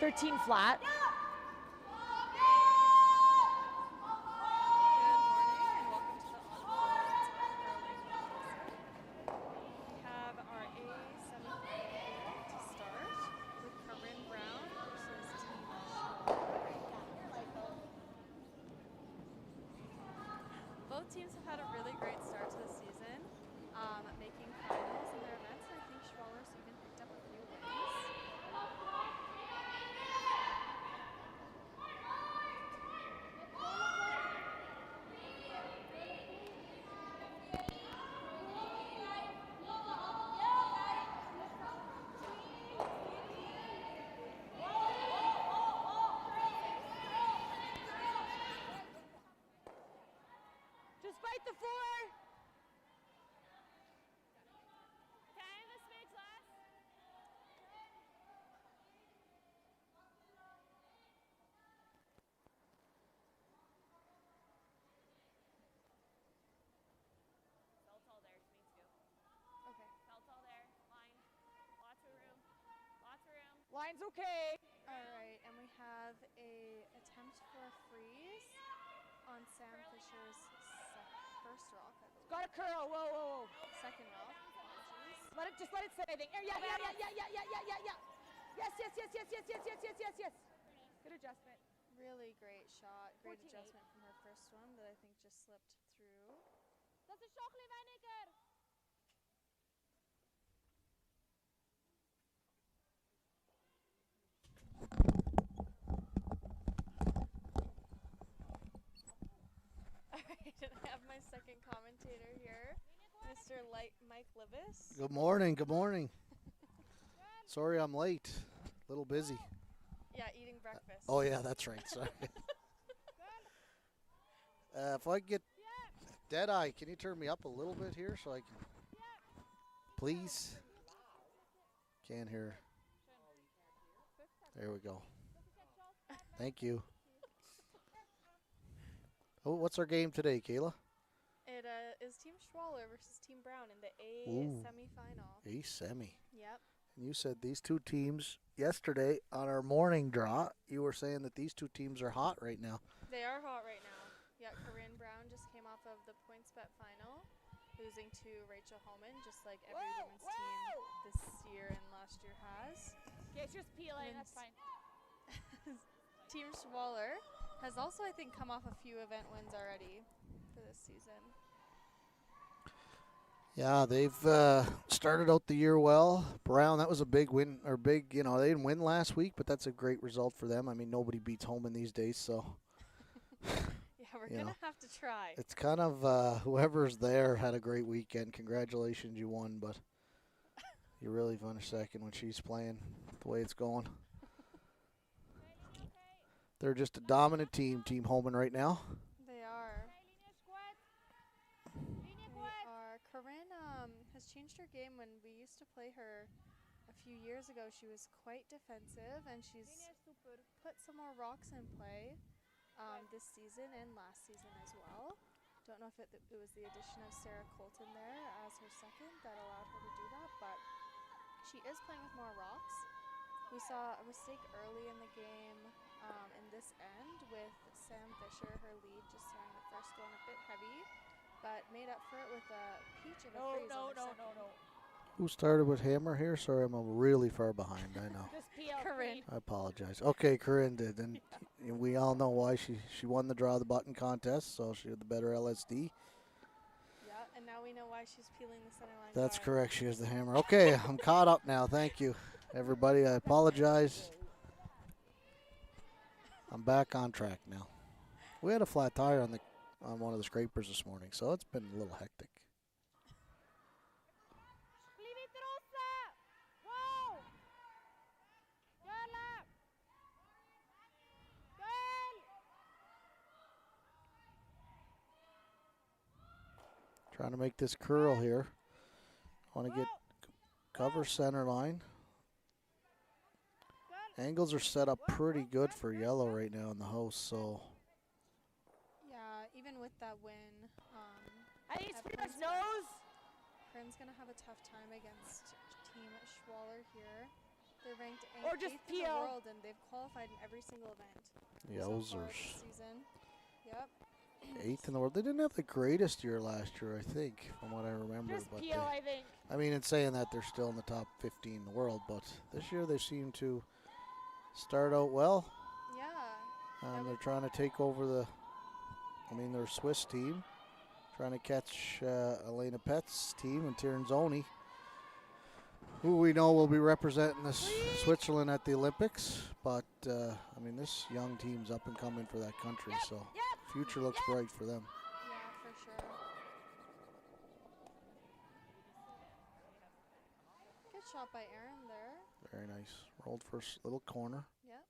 13 flat. Have our A semifinal game to start with Corryn Brown versus Team Schwaller. Both teams have had a really great start to the season, making finals in their events, and I think Schwaller's even picked up a few wins. Just fight the four. Line's okay. All right, and we have a attempt for a freeze on Sam Fisher's first rock. Got a curl. Whoa, whoa, whoa. Second rock. Apologies. Just let it sit, I think. Yeah. Yes. Good adjustment. Really great shot. Great 14-8. adjustment from her first one that I think just slipped through. Das ist Schochli weniger. All right, and I have my second commentator here, Mr. Mike Libis. Good morning. Good morning. Sorry I'm late. A little busy. Yeah, eating breakfast. Oh, yeah, that's right. Sorry. If I get Deadeye, can you turn me up a little bit here so I can? Please. Can't hear. There we go. Thank you. Oh, what's our game today, Kayla? It is Team Schwaller versus Team Brown in the A semifinal. A semi. Yep. And you said these two teams yesterday on our morning draw. You were saying that these two teams are hot right now. They are hot right now. Yeah, Corryn Brown just came off of the PointsBet final, losing to Rachel Holman, just like every women's team this year and last year has. Okay, it's just peeling. That's fine. Team Schwaller has also, I think, come off a few event wins already for this season. Yeah, they've started out the year well. Brown, that was a big win, or big, they didn't win last week, but that's a great result for them. I mean, nobody beats Holman these days, so. Yeah, we're going to have to try. It's kind of whoever's there had a great weekend. Congratulations, you won, but you really finished second when she's playing the way it's going. They're just a dominant team, Team Holman, right now. They are. Corryn has changed her game. When we used to play her a few years ago, she was quite defensive, and she's put some more rocks in play this season and last season as well. Don't know if it was the addition of Sarah Colton there as her second that allowed her to do that, but she is playing with more rocks. We saw a mistake early in the game in this end with Sam Fisher, her lead, just throwing the first one a bit heavy, but made up for it with a peach of a freeze on her second. Who started with hammer here? Sorry, I'm really far behind. I know. Corryn. I apologize. Okay, Corryn did, and we all know why. She won the draw the button contest, so she had the better LSD. Yeah, and now we know why she's peeling the center line. That's correct. She has the hammer. Okay, I'm caught up now. Thank you, everybody. I apologize. I'm back on track now. We had a flat tire on one of the scrapers this morning, so it's been a little hectic. Trying to make this curl here. Want to get cover center line. Angles are set up pretty good for yellow right now in the house, so. Yeah, even with that win. Nose. Corryn's going to have a tough time against Team Schwaller here. They're ranked Or just 8th in the peel. world, and they've qualified in every single event so far Yowzers. this season. Yep. 8th in the world. They didn't have the greatest year last year, I think, from what I remember. Just But peel, I think. I mean, in saying that, they're still in the top 15 in the world. But this year they seem to start out well. Yeah. They're trying to take over their Swiss team, trying to catch Elena Pett's team and Tirinzoni, who we know will be representing Switzerland at the Olympics. But, this young team's up and coming for that country, so the future looks bright for them. Yeah, for sure. Good shot by Aaron there. Very nice. Rolled first little corner. Yep.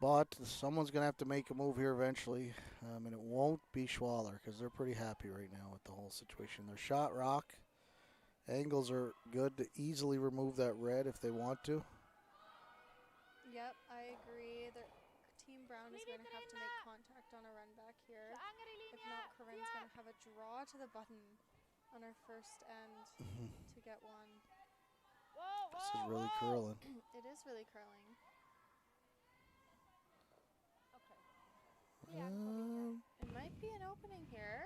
But someone's going to have to make a move here eventually, and it won't be Schwaller because they're pretty happy right now with the whole situation. Their shot rock angles are good to easily remove that red if they want to. Yep, I agree. Team Brown is going to have to make contact on a run back here. If not, Corryn's going to have a draw to the button on her first end to get one. This is really curling. It is really curling. It might be an opening here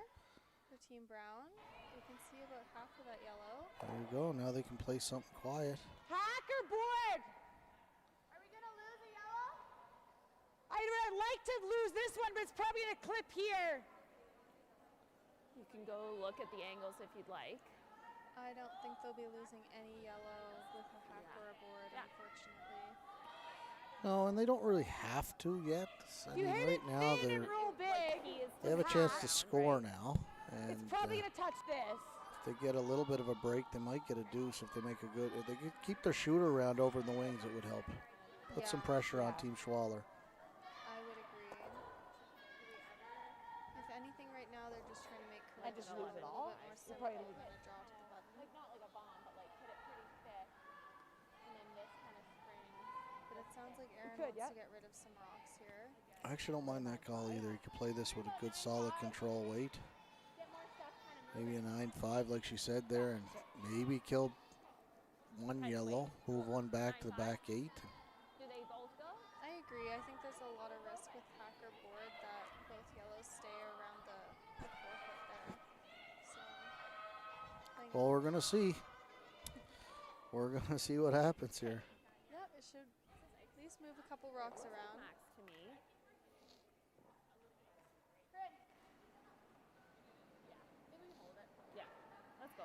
for Team Brown. You can see about half of that yellow. There you go. Now they can play something quiet. Hacker board! Are we going to lose a yellow? I'd like to lose this one, but it's probably going to clip here. You can go look at the angles if you'd like. I don't think they'll be losing any yellow with a hacker board, unfortunately. No, and they don't really have to yet. I mean, right now they have a chance to score now. And it's probably going to touch this. if they get a little bit of a break, they might get a deuce if they make a good. If they could keep their shooter around over in the wings, it would help. Put some pressure on Team Schwaller. I would agree. If anything, right now they're just trying to make Corryn just a lose it all? little bit more We'll simple probably than lose a draw to the button. Like not like a bomb, but like hit it pretty thick. And then this kind of springs. But it sounds like Aaron could, wants to get rid of some rocks here. I actually don't mind that call either. You could play this with a good solid control weight. Maybe a 9-5 like she said there, and maybe kill one yellow, move one back to the back 8. Do they both go? I agree. I think there's a lot of risk with hacker board that both yellows stay around the 4 foot there. So, I think Well, we're going to see. We're going to see what happens here. yeah, it should at least move a couple rocks around. Max to me. Yeah, let's go.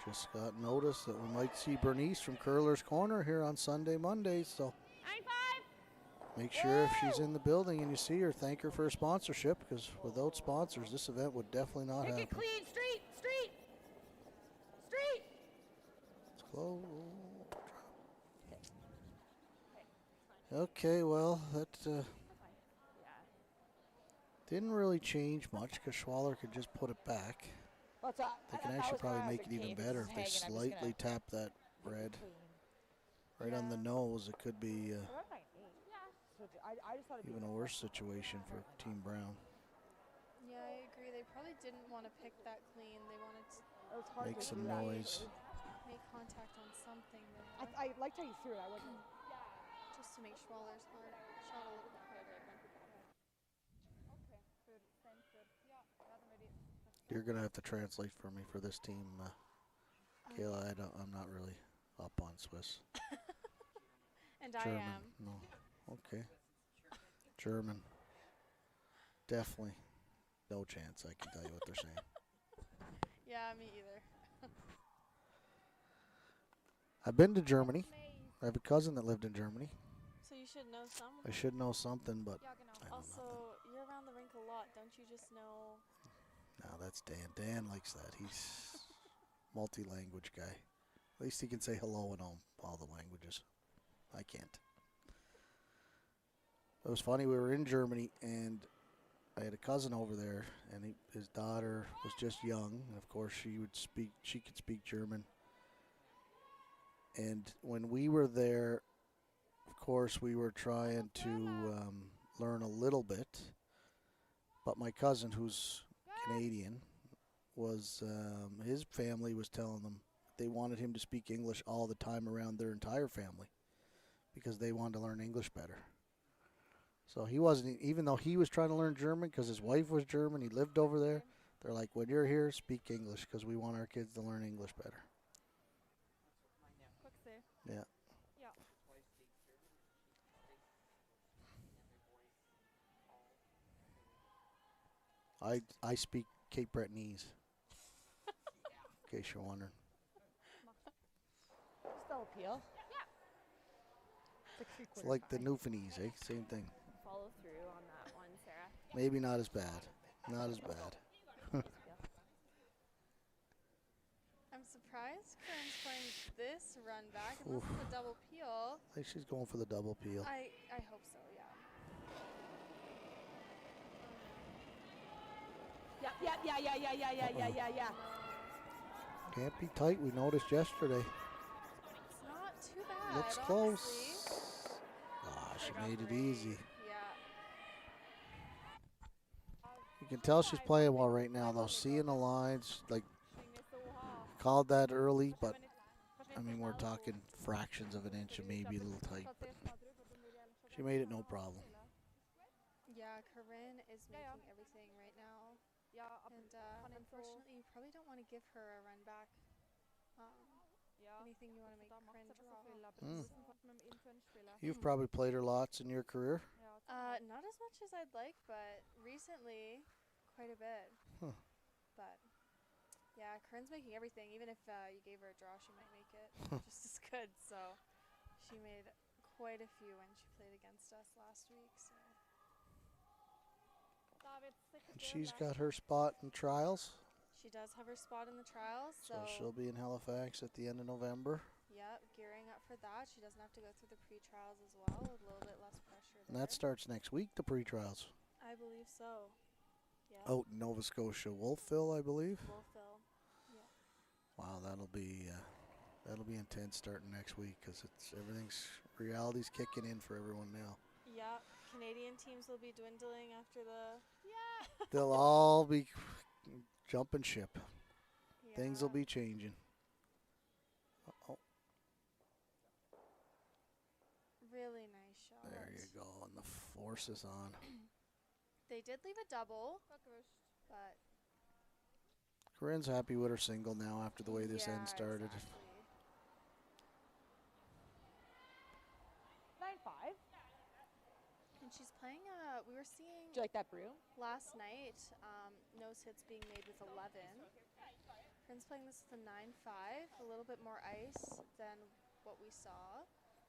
Just got notice that we might see Bernice from Curler's Corner here on Sunday, Monday. So 9-5. make sure if she's in the building and you see her, thank her for her sponsorship, because without sponsors, this event would definitely not Make it happen. clean. Street. It's close. Okay, well, that didn't really change much because Schwaller could just put it back. What's up? They can actually probably make it even better if they slightly tap that red right on the nose. It could be even a worse situation for Team Brown. Yeah, I agree. They probably didn't want to pick that clean. They wanted to Make some noise. make contact on something there. I liked how you threw it. I wasn't. Just to make Schwaller's shot a little bit harder. You're gonna have to translate for me for this team, Kayla. I'm not really up on Swiss. And German. I am. No. Okay. German. Definitely. No chance. I can tell you what they're saying. Yeah, me either. I've been to Germany. I have a cousin that lived in Germany. So you should know some. I should know something, but I know Also, nothing. you're around the rink a lot. Don't you just know? No, that's Dan. Dan likes that. He's multi-language guy. At least he can say hello in all the languages. I can't. It was funny. We were in Germany, and I had a cousin over there, and his daughter was just young, and of course she could speak German. And when we were there, of course we were trying to learn a little bit, but my cousin, who's Canadian, was his family was telling them they wanted him to speak English all the time around their entire family because they wanted to learn English better. So he wasn't, even though he was trying to learn German because his wife was German, he lived over there. They're like, when you're here, speak English because we want our kids to learn English better. Quick save. Yeah. Yeah. I speak Cape Bretonese. In case you're wondering. Still appeal. It's like the Newfoundlandese, eh? Same thing. Follow through on that one, Sarah. Maybe not as bad. Not as bad. I'm surprised Corryn's playing this run back. And this is a double peel. I think she's going for the double peel. I hope so, yeah. Yeah. Can't be tight. We noticed yesterday. It's not too bad. Looks honestly. close. Ah, she made it easy. Yeah. You can tell she's playing well right now, though. Seeing the lines, like, called that early, but, I mean, we're talking fractions of an inch and maybe a little tight. But she made it no problem. Yeah, Corryn is making everything right now. And unfortunately, you probably don't want to give her a run back. Anything you want to make Corryn draw. You've probably played her lots in your career. Not as much as I'd like, but recently, quite a bit. Huh. But yeah, Corryn's making everything. Even if you gave her a draw, she might make it just as good. So she made quite a few when she played against us last week. So. And she's got her spot in trials. She does have her spot in the trials. So she'll be in Halifax at the end of November. Yep, gearing up for that. She doesn't have to go through the pre-trials as well, with a little bit less pressure And there. that starts next week, the pre-trials. I believe so. Yeah. Out in Nova Scotia, Wolfville, I believe. Wolfville. Yeah. Wow, that'll be intense starting next week because reality's kicking in for everyone now. Yeah. Canadian teams will be dwindling after the. Yeah. They'll all be jumping ship. Yeah. Things will be changing. Uh-oh. Really nice shot. There you go, and the force is on. They did leave a double, but. Corryn's happy with her single now after the way this end started. Exactly. 9-5. And she's playing. We were seeing Do you like that broom? last night nose hits being made with 11. Corryn's playing this with a 9-5, a little bit more ice than what we saw.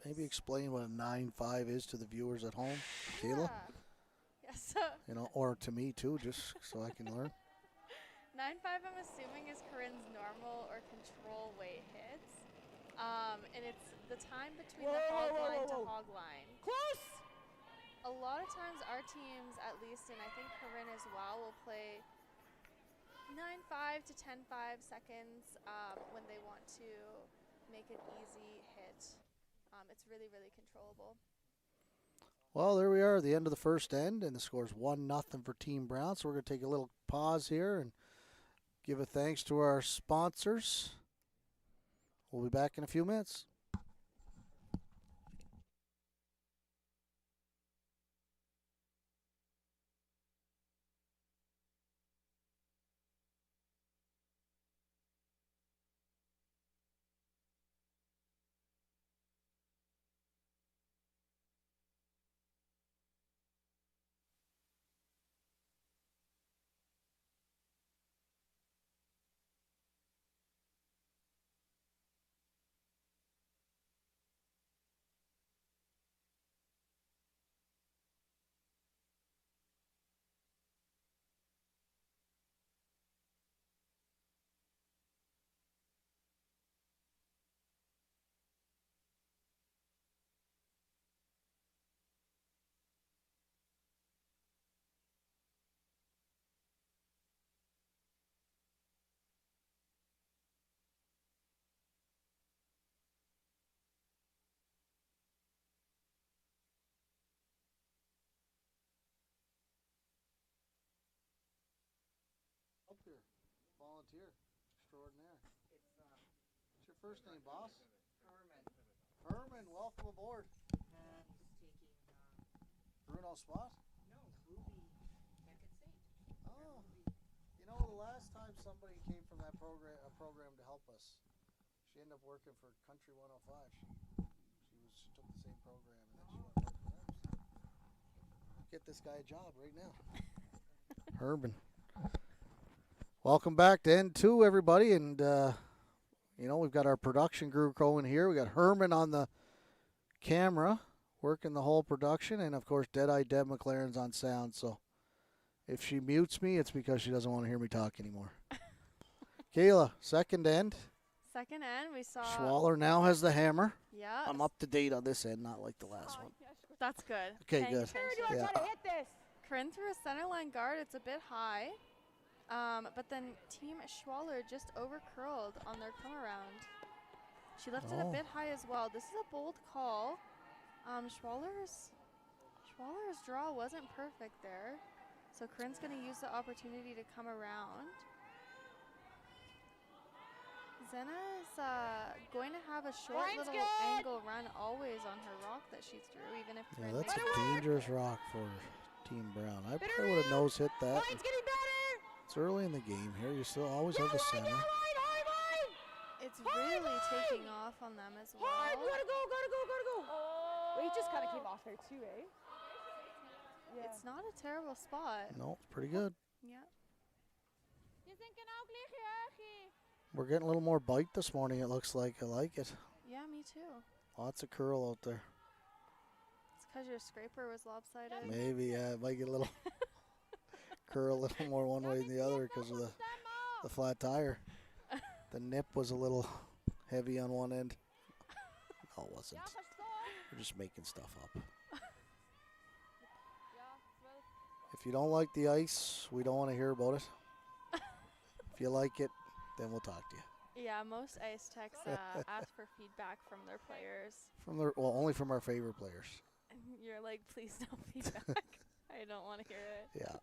Maybe explain what a 9-5 is to the viewers at home, Kayla. Yeah. So You know, or to me too, just so I can learn. 9-5, I'm assuming, is Corryn's normal or control weight hits. And it's the time between the hog line to hog line. Close! A lot of times our teams, at least, and I think Corryn as well, will play 9-5 to 10-5 seconds when they want to make an easy hit. It's really, really controllable. Well, there we are at the end of the first end, and the score's 1-0 for Team Brown. So we're going to take a little pause here and give a thanks to our sponsors. We'll be back in a few minutes. volunteer extraordinaire. What's your first name, boss? Herman, welcome aboard. Bruno's spot? Oh, you know, the last time somebody came from that program to help us, she ended up working for Country 105. She took the same program and then she went to work for them. Get this guy a job right now. Herman. Welcome back to N2, everybody, and we've got our production crew going here. We got Herman on the camera, working the whole production, and of course, Deadeye Deb McLaren's on sound. So, if she mutes me, it's because she doesn't want to hear me talk anymore. Kayla, second end. Second end, we saw. Schwaller now has the hammer. Yeah. I'm up to date on this end, not like the last one. That's good. Okay, Paying good. attention. Try to hit this. Corryn threw a center line guard. It's a bit high. But then Team Schwaller just overcurled on their come around. She left it a bit high as well. This is a bold call. Schwaller's draw wasn't perfect there. So Corryn's going to use the opportunity to come around. Xenia is going to have a short Line's little good. angle run always on her rock that she threw, even if Yeah, Corryn that's makes a dangerous rock for Team Brown. I probably would have nose hit that. Line's getting better. It's early in the game here. You still always have the center. Line. It's really taking off on them as well. Hard, gotta go. Wait, he just kind of came off there too, eh? Yeah. It's not a terrible spot. No, it's pretty good. Yeah. We're getting a little more bite this morning, it looks like. I like it. Yeah, me too. Lots of curl out there. It's because your scraper was lopsided. Maybe, yeah, it might get a little curl a little more one way than the other because of the flat tire. The nip was a little heavy on one end. No, it wasn't. We're just making stuff up. If you don't like the ice, we don't want to hear about it. If you like it, then we'll talk to you. Yeah, most ice techs ask for feedback from their players. Only from our favorite players. And you're like, please no feedback. I don't want to hear it. Yeah.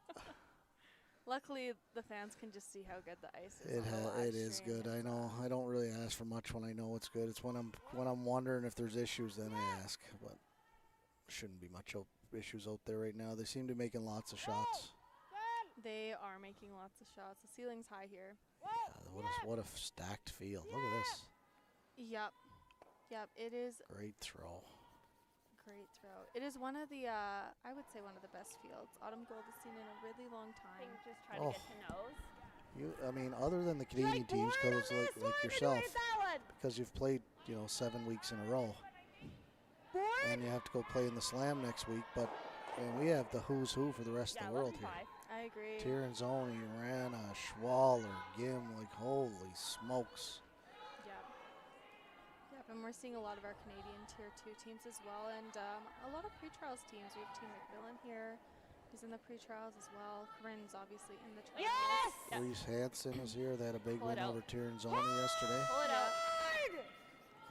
Luckily, the fans can just see how good the ice is. On the live It is stream. good. I know. I don't really ask for much when I know it's good. It's when I'm wondering if there's issues, then I ask. But shouldn't be much issues out there right now. They seem to be making lots of shots. They are making lots of shots. The ceiling's high here. Yeah, what a stacked field. Look at this. Yep. It is Great throw. great throw. It is one of the, I would say one of the best fields Autumn Gold has seen in a really long time. Just try to get to nose. Other than the Canadian teams, because like yourself, because you've played 7 weeks in a row, and you have to go play in the Slam next week. But we have the who's who for the rest of the world here. I agree. Tirinzoni, Rana, Schwaller, Gim, holy smokes. Yep, and we're seeing a lot of our Canadian Tier 2 teams as well, and a lot of pre-trials teams. We have Team McMillan here. He's in the pre-trials as well. Corryn's obviously in the trials. Yes! Reese Hansen is here. They had a big Pull it win out. over Tirinzoni yesterday. Pull it out.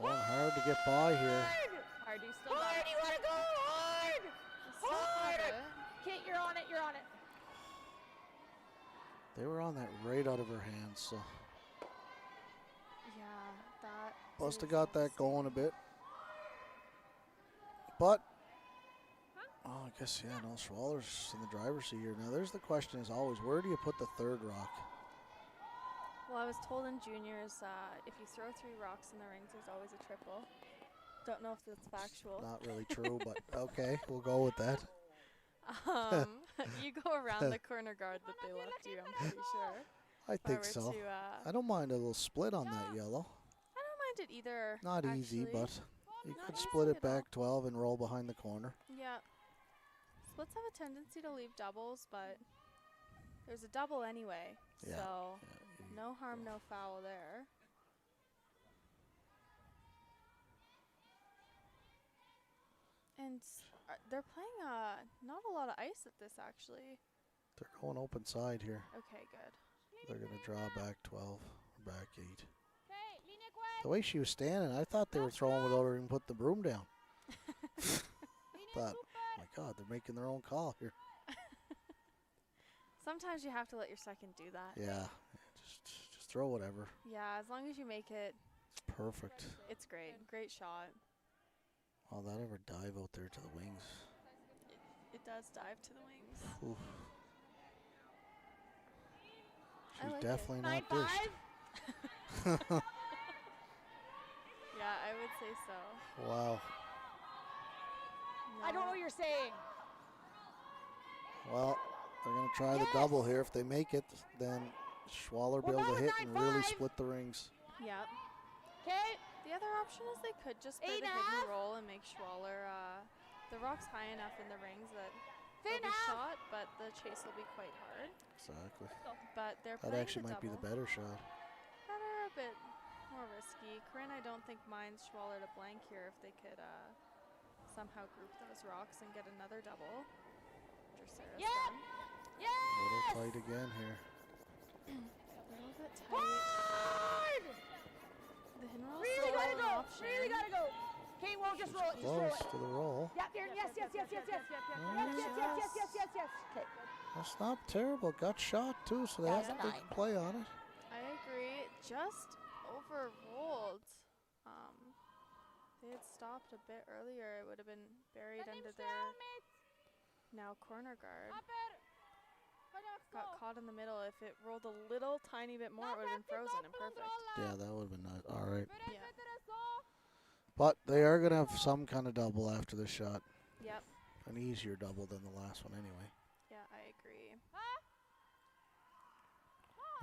Going hard to get by here. Hard, you still got Hard, it. you want to go hard. Hard. Kate, you're on it. They were on that right out of her hands, so Yeah, that. must have is got that devastating. going a bit. But, I guess, no, Schwaller's in the driver's seat here. Now, there's the question is always, where do you put the third rock? Well, I was told in juniors, if you throw 3 rocks in the rings, there's always a triple. Don't know if that's factual. Not really true, but okay, we'll go with that. You go around the corner guard that they left you, I'm pretty sure. I If think were so. to, I don't mind a little split on that yellow. I don't mind it either. Not easy, actually. but you Not could easy split it at all. back 12 and roll behind the corner. Yeah. Splits have a tendency to leave doubles, but there's a double anyway. Yeah. So Yeah, no harm, no foul there. And they're playing not a lot of ice at this, actually. they're going open side here. Okay, good. They're going to draw back 12 or back 8. The way she was standing, I thought they were throwing without her even put the broom down. Thought, my God, they're making their own call here. Sometimes you have to let your second do that. Yeah, just throw whatever. Yeah, as long as you make it, It's perfect. it's great. Great shot. Oh, that ever dive out there to the wings. It does dive to the wings. Oof. I She's like definitely Nine not dished. five. Yeah, I would say so. Wow. I don't know what you're saying. Well, they're going to try the double here. If they make it, then Schwaller be Well, able that to was hit and really 9-5. split the rings. Yep. Okay. The other option is they could just play Eight the and a hidden half. roll and make Schwaller the rock's high enough in the rings that Thin they'll be half. shot, but the chase will be quite hard. Exactly. But they're That playing actually the might be the double. better shot. That are a bit more risky. Corryn, I don't think minds Schwaller to blank here if they could somehow group those rocks and get another double. Dracera's Yep. done. A little Yes. tight again here. A little bit tight. Hard. The hidden roll Really still gotta an go. option. Really gotta go. Okay, well, just roll it. Just roll Close it. to the roll. Yeah, there. Yes, yes, yes, yes, yes. Yes. Okay. That's not terrible. Got shot too, so they That's have a to nine. play on it. I agree. Just overrolled. They had stopped a bit earlier. It would have been buried under their now corner guard. Got caught in the middle. If it rolled a little tiny bit more, it would have been frozen and perfect. Yeah, that would have been nice. All right. Yeah. But they are going to have some kind of double after this shot. Yep. An easier double than the last one anyway. Yeah, I agree.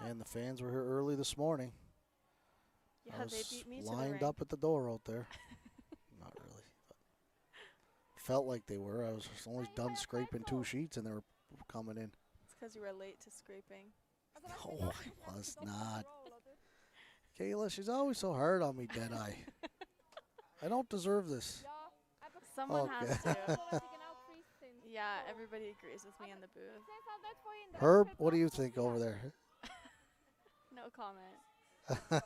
And the fans were here early this morning. I Yeah, they was beat me to the lined ring. up at the door out there. Not really. But felt like they were. I was just only done scraping 2 sheets and they were coming in. It's because you were late to scraping. No, I was not. Kayla, she's always so hard on me, Deadeye. I don't deserve this. Someone Okay. has to. Yeah, everybody agrees with me in the booth. Herb, what do you think over there? No comment.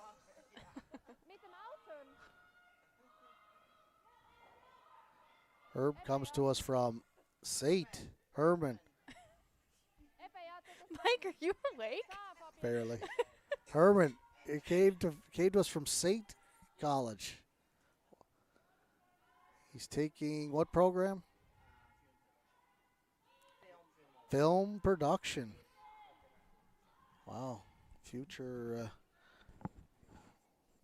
Herb comes to us from St. Herman, Mike, are you awake? barely. Herman, it came to us from St. College. He's taking what program? Film production. Wow. Future.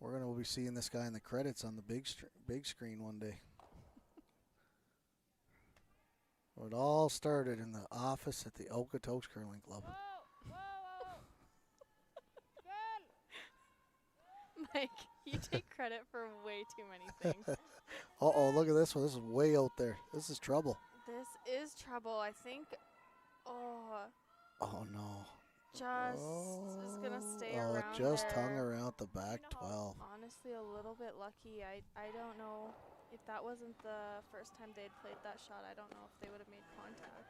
We're going to be seeing this guy in the credits on the big screen one day. It all started in the office at the Okotoks Curling Club. Mike, you take credit for way too many things. Uh-oh, look at this one. This is way out there. This is trouble. This is trouble. I think, Oh, no. just is going to stay Oh, around it just there. hung around the back 12. Honestly, a little bit lucky. I don't know if that wasn't the first time they'd played that shot. I don't know if they would have made contact.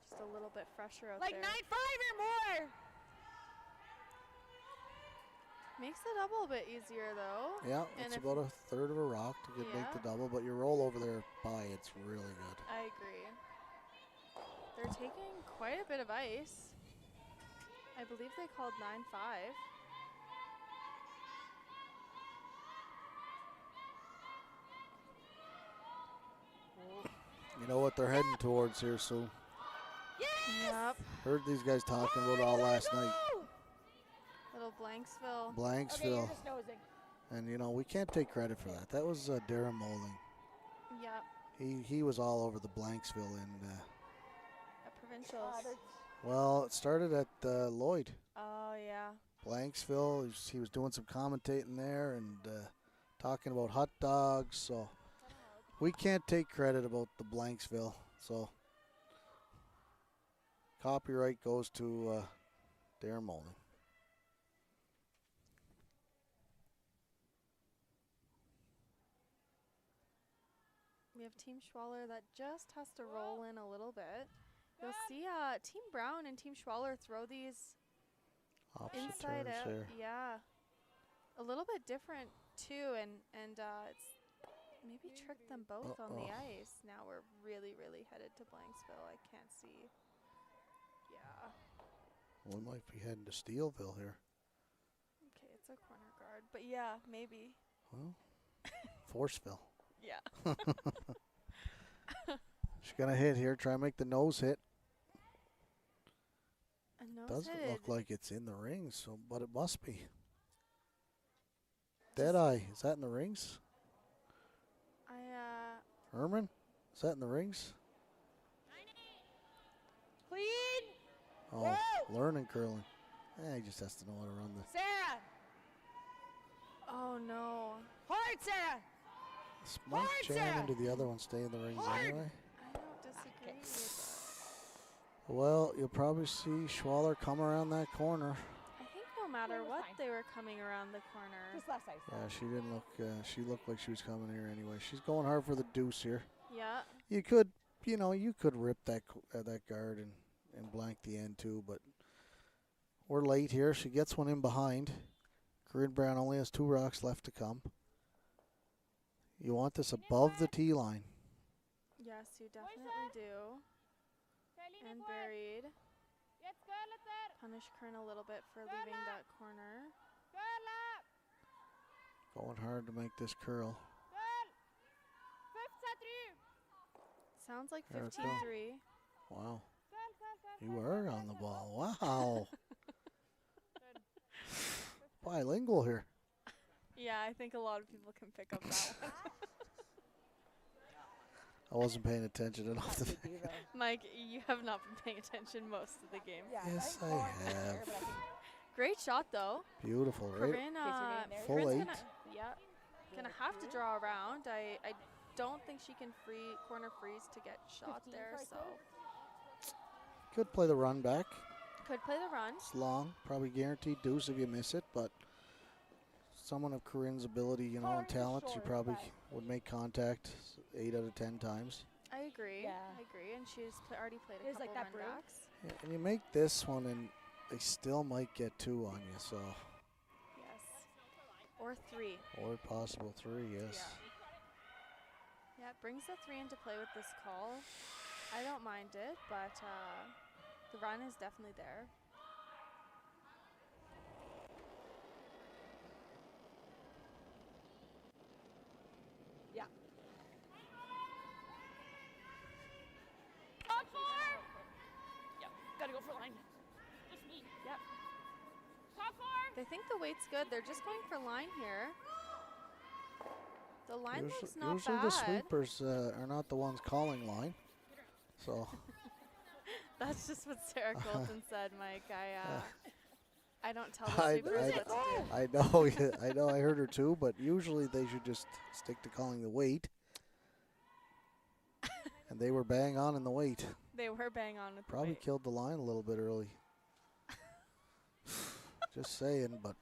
Just a little bit fresher out Like there. 9-5 or more. Makes the double a bit easier though. Yeah, And it's if- about a third of a rock to make Yeah. the double, but your roll over there by, it's really good. I agree. They're taking quite a bit of ice. I believe they called 9-5. You know what they're heading towards here, Sue. Yep. Heard these guys talking about it all last night. Little Blanksville. Okay, Blanksville. you're just nosing. And, you know, we can't take credit for that. That was Darren Molding. Yep. He was all over the Blanksville. And, At Provincials. well, it started at Lloyd. Oh, yeah. Blanksville. He was doing some commentating there and talking about hot dogs. So we can't take credit about the Blanksville. So copyright goes to Darren Molding. We have Team Schwaller that just has to roll in a little bit. You'll see Team Brown and Team Schwaller throw these Opposite inside turns out. there. Yeah. A little bit different too, and it's maybe tricked them both on the ice. Now we're really, really headed to Blanksville. I can't see. Yeah. We might be heading to Steelville here. it's a corner guard. But yeah, maybe. Well, Forceville. Yeah. She's going to hit here. Try and make the nose hit. A nose Doesn't hit. look like it's in the rings, so but it must be. Deadeye, is that in the rings? Herman, is that in the rings? Clean. Oh, Whoa. learning curling. He just has to know how to run the. Sarah. Oh no. Hard, Sarah. This might Hard, jam Sarah. into the other one, stay in the rings Hard. anyway. I don't disagree with that. Well, you'll probably see Schwaller come around that corner. I think no matter was what, fine. they were coming around the corner. Just less ice. Yeah, she didn't look. She looked like she was coming here anyway. She's going hard for the deuce here. Yeah. You could, you could rip that that guard and blank the end too, but we're late here. She gets one in behind. Corryn Brown only has 2 rocks left to come. You want this above the tee line. Yes, you definitely do. And buried. Punish Corryn a little bit for leaving that corner. Going hard to make this curl. Sounds like There it 15-3. Wow. You were on the ball. Wow. Bilingual here. Yeah, I think a lot of people can pick up that one. I wasn't paying attention enough to. Mike, you have not been paying attention most of the game. Yes, I have. Great shot, though. Beautiful, right? Corryn, Full Corryn's 8. Gonna have to draw around. I don't think she can corner freeze to get shot there, so Could play the run back. could play the run. It's long, probably guaranteed deuce if you miss it, but someone of Corryn's ability, and talent, she probably would make contact 8 out of 10 times. I agree. Yeah. I agree, and she's already played It a is like couple that run broom. backs. Yeah, and you make this one, and they still might get 2 on you, so Yes. Or 3. or possible 3, yes. Yeah, it brings the 3 into play with this call. I don't mind it, but the run is definitely there. Yeah. Yep. Gotta go for line. Just me. Yep. Top 4. They think the weight's good. They're just going for line here. The line looks not Usually bad. the sweepers are not the ones calling line, so That's just what Sarah Colton said, Mike. I don't tell the I sweepers what to do. I know, I know, I heard her too, but usually they should just stick to calling the weight. And they were bang on in the weight. They were bang on with Probably the weight. killed the line a little bit early. Just saying, but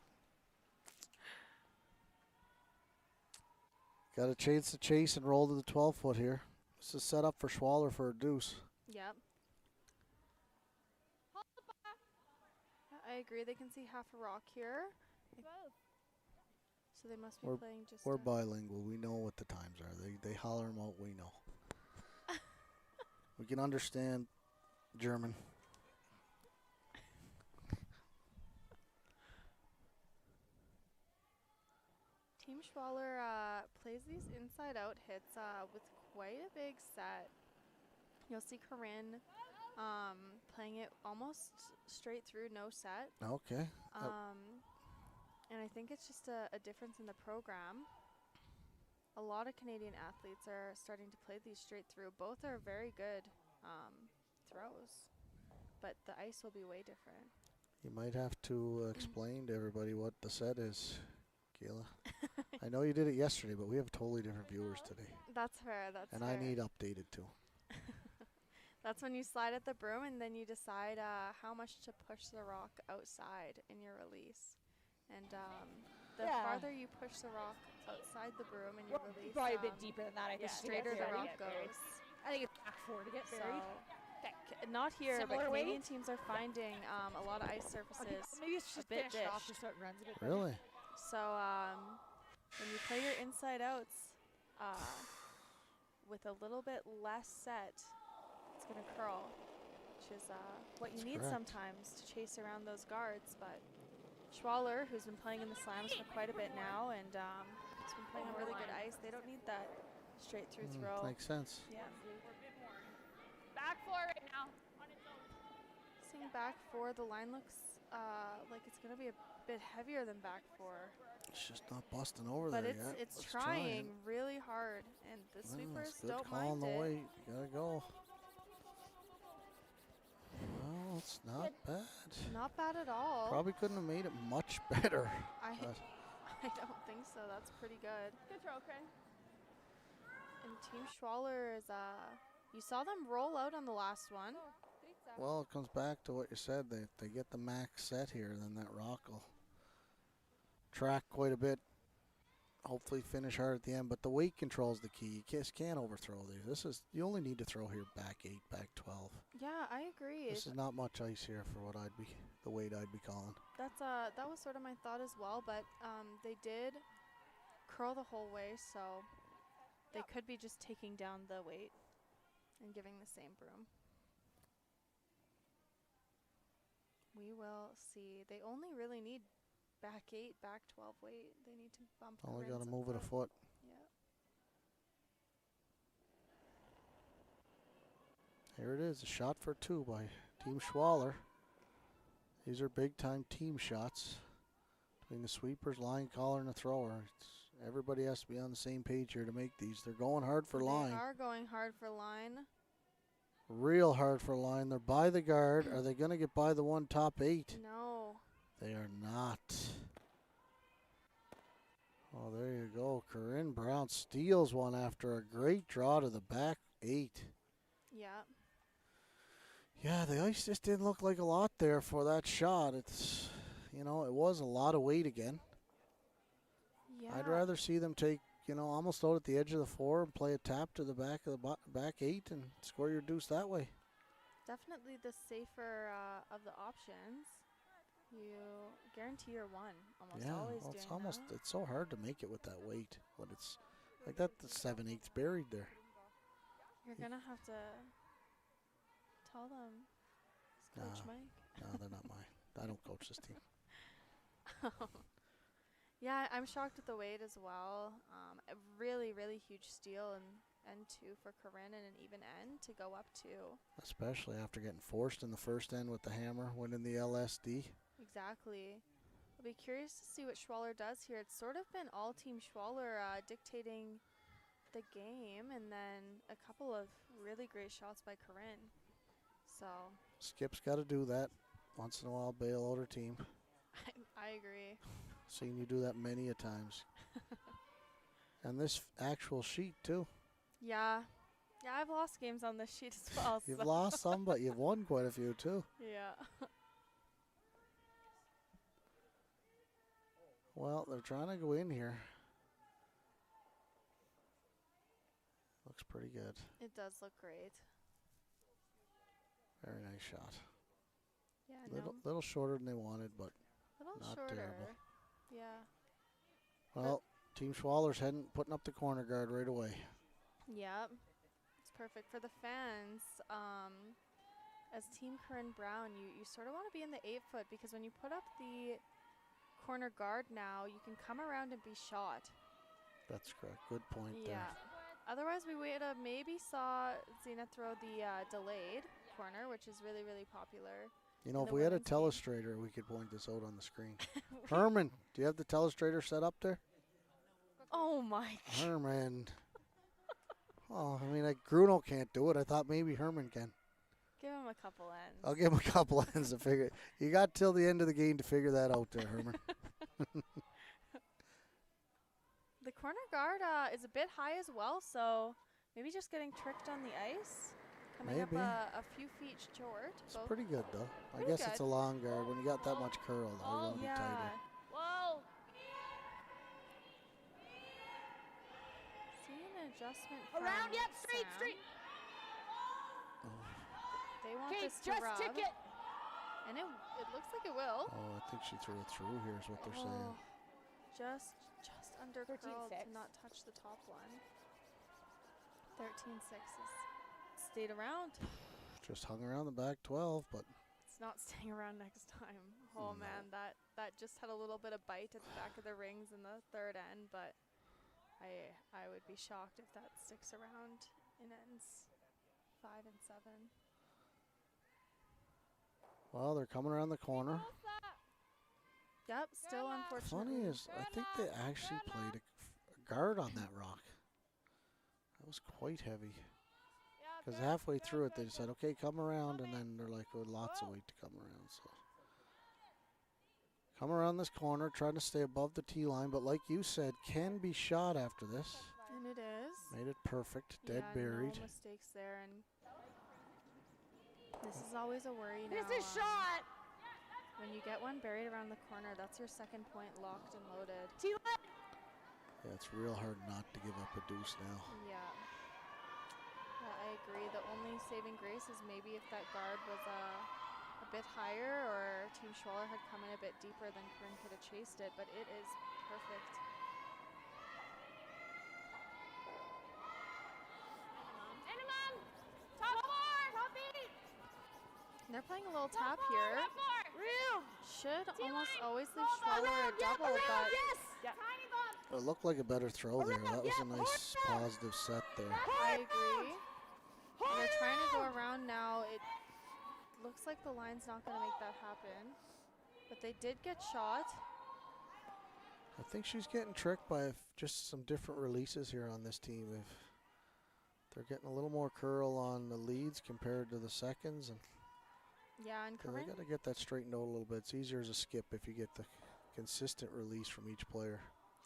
got to chase the chase and roll to the 12-foot here. This is set up for Schwaller for a deuce. Yep. I agree. They can see half a rock here. So they must be playing just We're bilingual. We know what the times are. They holler them out. We know. We can understand German. Team Schwaller plays these inside-out hits with quite a big set. You'll see Corryn playing it almost straight through, no set. Okay. And I think it's just a difference in the program. A lot of Canadian athletes are starting to play these straight through. Both are very good throws, but the ice will be way different. You might have to explain to everybody what the set is, Kayla. I know you did it yesterday, but we have totally different viewers today. That's fair. That's And fair. I need updated too. That's when you slide at the broom and then you decide how much to push the rock outside in your release. And the farther you push the rock outside the broom in your release, Probably a bit deeper than that, I the think. straighter the rock goes. I think it's back 4 to get buried. Not here, Similar but weight? Canadian teams are finding a lot of ice surfaces Maybe it's a just bit finish it off dished. just so it runs a bit. Really? So when you play your inside outs with a little bit less set, it's going to curl, which is what you need correct. sometimes to chase around those guards. But Schwaller, who's been playing in the slams for quite a bit now, and has been playing on really good ice. They don't need that straight through throw. Makes sense. Yeah. Back four right now. On its own. Seeing back four, the line looks like it's going to be a bit heavier than back four. It's just not busting over But there yet. it's trying really hard, and the sweepers don't mind the it. weight. You gotta go. Well, it's not bad. Not bad at all. Probably couldn't have made it much better. I don't think so. That's pretty good. Good throw, Corryn. And Team Schwaller is you saw them roll out on the last one. Well, it comes back to what you said. They get the max set here, then that rock will track quite a bit. Hopefully finish hard at the end, but the weight control is the key. You just can't overthrow these. You only need to throw here back 8, back 12. Yeah, I agree. This is not much ice here for what the weight I'd be calling. That was sort of my thought as well, but they did curl the whole way, so they could be just taking down the weight and giving the same broom. We will see. They only really need back 8, back 12 weight. They need to bump. Only got to move it a foot. Yeah. Here it is, a shot for 2 by Team Schwaller. These are big-time team shots between the sweepers, line caller, and the thrower. Everybody has to be on the same page here to make these. They're going hard for line. They are going hard for line. Real hard for line. They're by the guard. Are they going to get by the one top 8? No. They are not. Oh, there you go. Corryn Brown steals one after a great draw to the back 8. Yeah. Yeah, the ice just didn't look like a lot there for that shot. It's, it was a lot of weight again. Yeah. I'd rather see them take, almost out at the edge of the 4 and play a tap to the back of the back 8 and score your deuce that way. Definitely the safer of the options. You guarantee your one. It's so hard to make it with that weight. But it's like that, the 7/8 buried there. You're going to have to tell them. Is Coach Mike? No, they're not mine. I don't coach this team. Yeah, I'm shocked at the weight as well. A really, really huge steal and N2 for Corryn and an even end to go up to. Especially after getting forced in the first end with the hammer, winning the LSD. Exactly. I'll be curious to see what Schwaller does here. It's sort of been all Team Schwaller dictating the game, and then a couple of really great shots by Corryn. So Skip's got to do that once in a while, bail out her team. I agree. Seen you do that many a times. And this actual sheet too. Yeah. Yeah, I've lost games on this sheet as well. You've lost some, but you've won quite a few too. Yeah. Well, they're trying to go in here. Looks pretty good. It does look great. Very nice shot. Yeah, Little shorter than they wanted, but little not shorter. terrible. Yeah. Well, Team Schwaller's putting up the corner guard right away. Yeah. It's perfect for the fans. As Team Corryn Brown, you sort of want to be in the 8-foot, because when you put up the corner guard now, you can come around and be shot. That's correct. Good point Yeah. there. Otherwise, we would have maybe saw Xenia throw the delayed corner, which is really, really popular. If we had a telestrator, we could point this out on the screen. Herman, do you have the telestrator set up there? Oh, my God. Herman. Oh, I mean, Gruno can't do it. I thought maybe Herman can. Give him a couple ends. I'll give him a couple ends to figure it. You got till the end of the game to figure that out there, Herman. The corner guard is a bit high as well, so maybe just getting tricked on the ice. Coming Maybe. up a few feet short. It's pretty good, though. I Pretty guess it's a good. long guard. When you got that much curl, though, you want to be tighter. Whoa. See an adjustment Around, from yep, straight, Sam. straight. They want Okay, this to just rub. tick it. And it looks like it will. Oh, I think she threw it through here is what they're saying. Just under 13-6. curl to not touch the top one. 13-6 is stayed around. Just hung around the back 12, but It's not staying around next time. Oh No. man, that that just had a little bit of bite at the back of the rings in the third end, but I would be shocked if that sticks around in ends 5 and 7. Well, they're coming around the corner. Yep, still unfortunately. Funny is, I think they actually played a guard on that rock. That was quite heavy. Because halfway through it, they said, okay, come around, and then they're like, oh, lots of weight to come around. So, come around this corner, trying to stay above the tee line, but like you said, can be shot after this. And it is. Made it perfect, dead buried. No mistakes there, and this is always a worry now. This is shot. When you get one buried around the corner, that's your second point locked and loaded. Yeah, it's real hard not to give up a deuce now. Yeah. Yeah, I agree. The only saving grace is maybe if that guard was a bit higher, or Team Schwaller had come in a bit deeper, then Corryn could have chased it, but it is perfect. Minimum. Top 4. Top 8. They're playing a little tap here. Top 4. Real. Should almost always leave Schwaller a double, but Yes. Tiny bump. It looked like a better throw there. That was a nice positive set there. I agree. And they're trying to go around now. It looks like the line's not going to make that happen. But they did get shot. I think she's getting tricked by just some different releases here on this team. If they're getting a little more curl on the leads compared to the seconds, and Yeah, and they Corryn, got to get that straightened out a little bit. It's easier as a skip if you get the consistent release from each player.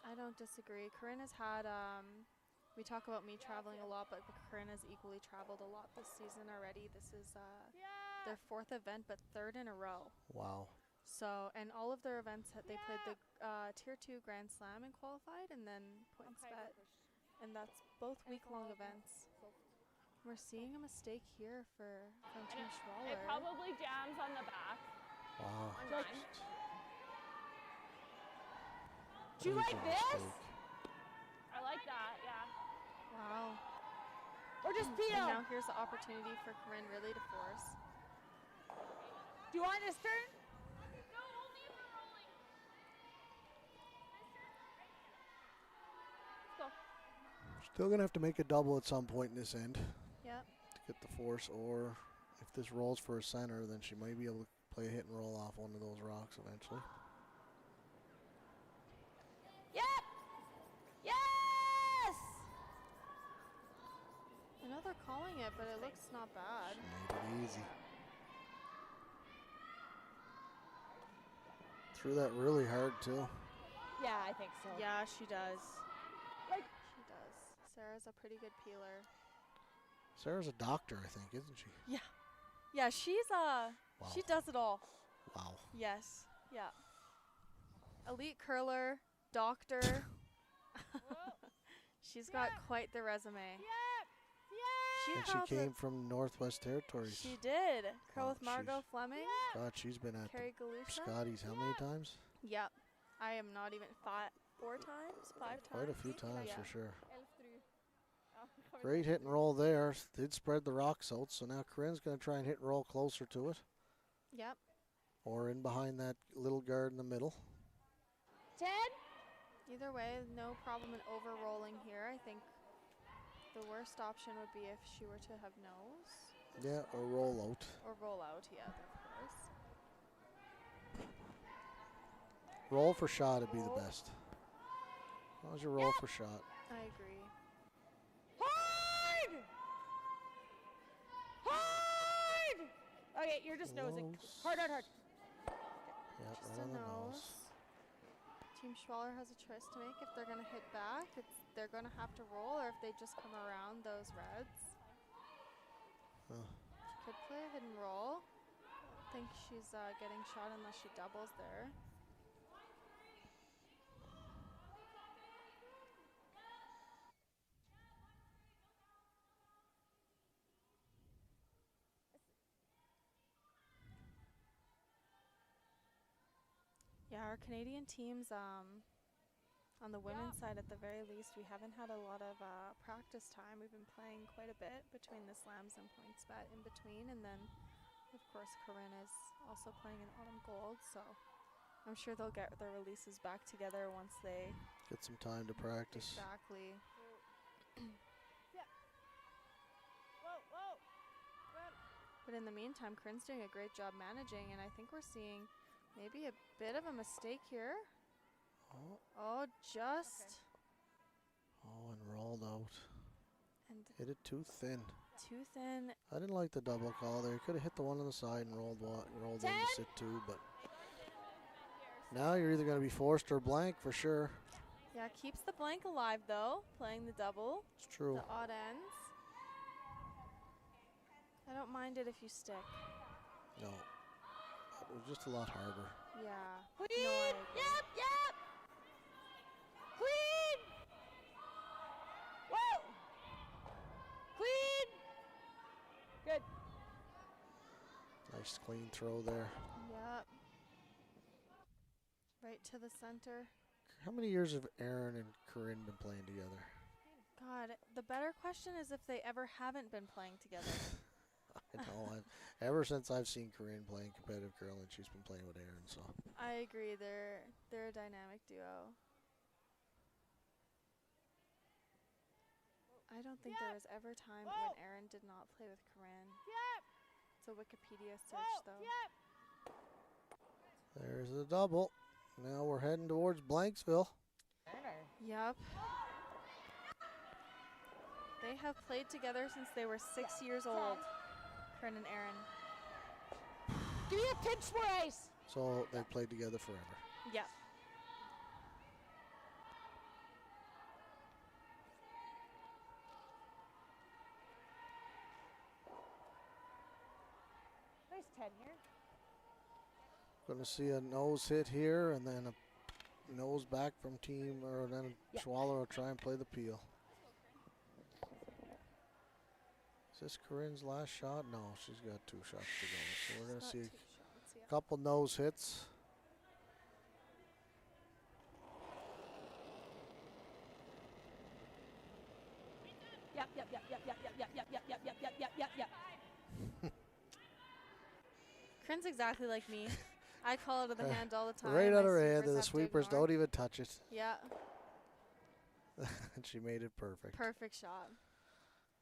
I don't disagree. Corryn has had, we talk about me traveling a lot, but Corryn has equally traveled a lot this season already. This is their 4th event, but 3rd in a row. Wow. So, and all of their events, they played the Tier 2 Grand Slam and qualified, and then points bet. And that's both week-long events. We're seeing a mistake here from Team Schwaller. It probably jams on the back. Wow. On mine. Do you Major like this? mistake. I like that, yeah. Wow. Or just And Pito? now here's the opportunity for Corryn really to force. Do you want this turn? No, only if we're rolling. Let's go. Still going to have to make a double at some point in this end Yep. to get the force, or if this rolls for a center, then she might be able to play a hit and roll off one of those rocks eventually. Yep. Yes. I know they're calling it, but it looks not bad. She made it easy. Threw that really hard too. Yeah, I think so. Yeah, she does. Like- She does. Sarah's a pretty good peeler. Sarah's a doctor, I think, isn't she? Yeah, she's she does it all. Wow. Yes. Yeah. Elite curler, doctor. She's got quite the resume. And she came from Northwest Territories. She did. Curl Oh, with Margot sheesh. Fleming, God, she's been at Carrie Galusha. Scotty's how many times? Yep. I am not even 4 times, 5 times. Quite a few times Yeah. for sure. Elfru. Oh, Great hit and roll there. Did spread the rocks out, so now Corryn's going to try and hit and roll closer to it, Yep. or in behind that little guard in the middle. 10. Either way, no problem in over-rolling here. I think the worst option would be if she were to have nose Yeah, or roll out. or roll out. Yeah, of course. Roll for shot would be the best. As long as you roll for shot. I agree. Hard. Hard. Okay, you're just nosing. Close. Hard, hard, hard. Yeah, Just right a on the nose. nose. Team Schwaller has a choice to make. If they're going to hit back, they're going to have to roll, or if they just come around those reds. Huh. She could play a hidden roll. I think she's getting shot unless she doubles there. Yeah, our Canadian teams, on the women's side at the very least, we haven't had a lot of practice time. We've been playing quite a bit between the slams and points bet in between, and then of course Corryn is also playing in autumn gold, so I'm sure they'll get their releases back together once they Get some time to practice. exactly. Whoa, whoa. But in the meantime, Corryn's doing a great job managing, and I think we're seeing maybe a bit of a mistake here. Oh, Oh, just oh, and rolled out. and Hit it too thin. too thin. I didn't like the double call there. You could have hit the one on the side and rolled in to sit two, but now you're either going to be forced or blank for sure. Yeah, keeps the blank alive though, playing the double, It's true. the odd ends. I don't mind it if you stick. No, it was just a lot harder. Yeah. Clean. No, I agree. Yep, yep. Clean. Whoa. Clean. Good. Nice clean throw there. Yep. Right to the center. How many years have Aaron and Corryn been playing together? God, the better question is if they ever haven't been playing together. I know. Ever since I've seen Corryn playing competitive curling, she's been playing with Aaron. So I agree. They're a dynamic duo. I don't think there was ever time when Aaron did not play with Corryn. Yep. It's a Wikipedia search though. Yep. there's the double. Now we're heading towards Blanksville. Yep. They have played together since they were 6 years old, Corryn and Aaron. Give me a pinch for ice. So they played together forever. Yep. Nice 10 here. Going to see a nose hit here and then a nose back from team, or then Schwaller will try and play the peel. Is this Corryn's last shot? No, she's got 2 shots to go. So we're going to Got see 2 a shots, yeah. couple nose hits. Yep, yep, yep, yep, yep, yep, yep, yep, yep, yep, yep, yep, yep, yep. Corryn's exactly like me. I call it the hand all the time. Right My on her hand, sweepers and the have to sweepers ignore. don't even touch it. Yeah, And she made it perfect. perfect shot.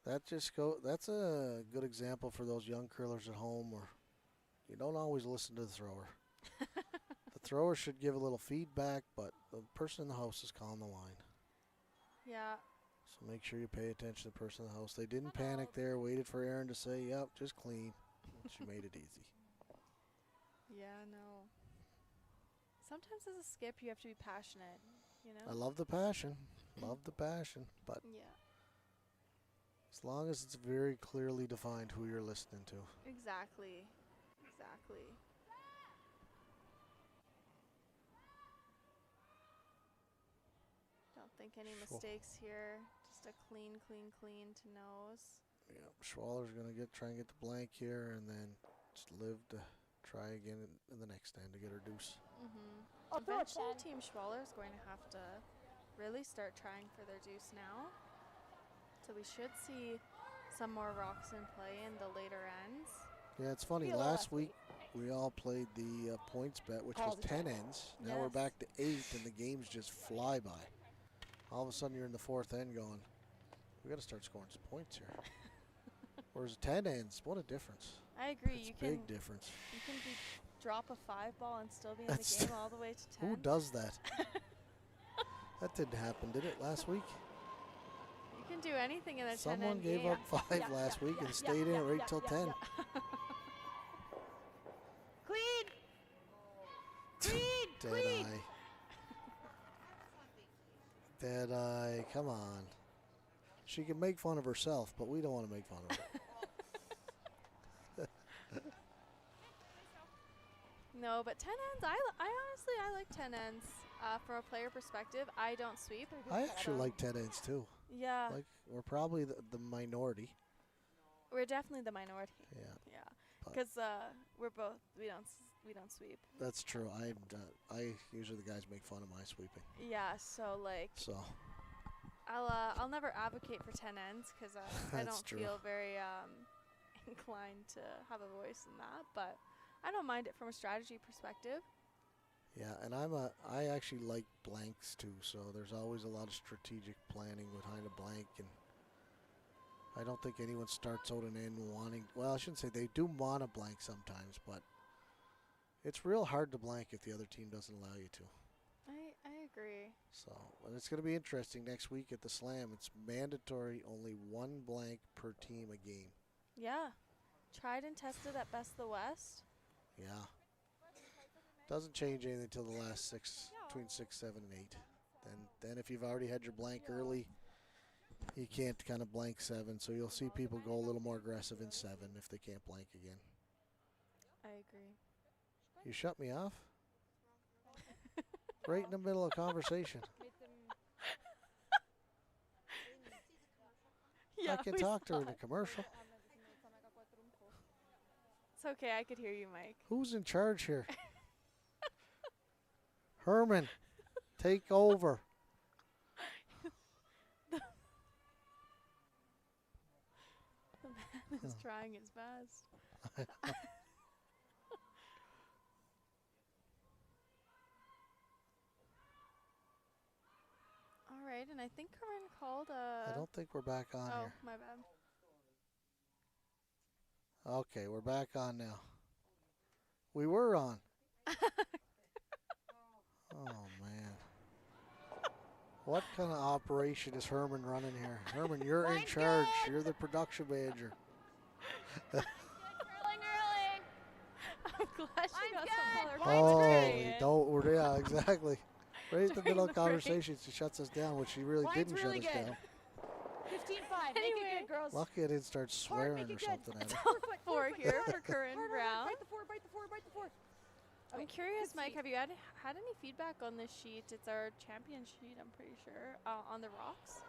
That's a good example for those young curlers at home where you don't always listen to the thrower. The thrower should give a little feedback, but the person in the house is calling the line. Yeah, So make sure you pay attention to the person in the house. They didn't panic there, waited for Aaron to say, yep, just clean. And she made it easy. yeah, no. Sometimes as a skip, you have to be passionate, you know? I love the passion. Love the passion. But Yeah, as long as it's very clearly defined who you're listening to. exactly. Exactly. Don't think any mistakes here. Just a clean, clean, clean to nose. Yeah, Schwaller's going to try and get the blank here and then just live to try again in the next end to get her deuce. I'll throw a Eventually, 10. Team Schwaller is going to have to really start trying for their deuce now. So we should see some more rocks in play in the later ends. Yeah, it's funny. Feel Last last week we all played the points bet, which was Calls it 10 ends. Now we're Yes. back to 8, and the games just fly by. All of a sudden, you're in the 4th end going, we got to start scoring some points here. Whereas 10 ends, what a difference. I agree. It's You a big can difference. drop a 5 ball and still be in That's the game all the way to 10. Who does that? That didn't happen, did it, last week? You can do anything in a 10 Someone end gave game. up 5 last week and stayed in it right till 10. Clean. Clean. Dead Clean. eye. Dead eye. Come on. She can make fun of herself, but we don't want to make fun of her. No, but 10 ends, I honestly, I like 10 ends. From a player perspective, I don't sweep. I actually like 10 ends too. Yeah, Like, we're probably the minority. we're definitely the minority. Yeah, Yeah, But- because we don't sweep. that's true. I usually the guys make fun of my sweeping. Yeah, so like So I'll never advocate for 10 ends because I That's don't true. feel very inclined to have a voice in that. But I don't mind it from a strategy perspective. Yeah, and I actually like blanks too, so there's always a lot of strategic planning behind a blank, and I don't think anyone starts out and in wanting, well, I shouldn't say they do want a blank sometimes, but it's real hard to blank if the other team doesn't allow you to. I agree. So, and it's going to be interesting next week at the Slam. It's mandatory, only one blank per team a game. Yeah. Tried and tested at Best of the West. Yeah. Doesn't change anything until the last between 6, 7, and 8. Then if you've already had your blank early, you can't kind of blank 7. So you'll see people go a little more aggressive in 7 if they can't blank again. I agree. You shut me off? Right in the middle of conversation. Yeah, I can we talk to her saw in a it. commercial. It's okay. I could hear you, Mike. Who's in charge here? Herman, take over. The man is trying his best. All right, and I think Corryn called I don't think we're back on oh, here. my bad. Okay, we're back on now. We were on. Oh, man. What kind of operation is Herman running here? Herman, you're in Mine's charge. good. You're the production manager. Curling early. I'm glad she got Mine's some good. color. Mine's Holy, great. yeah, exactly. Right at the During middle of the break. conversation, she shuts us down, which she really Mine's didn't really shut us good. down. 15-5. Make it Anyway. good, girls. Lucky I didn't start Hard, swearing make or it good. something at her. Forefoot, Four forefoot, here hard, for Corryn hard, hard, Brown. Bite the four, bite the four, bite the four. I'm Okay, curious, good Mike, speed. have you had any feedback on this sheet? It's our champion sheet, I'm pretty sure, on the rocks.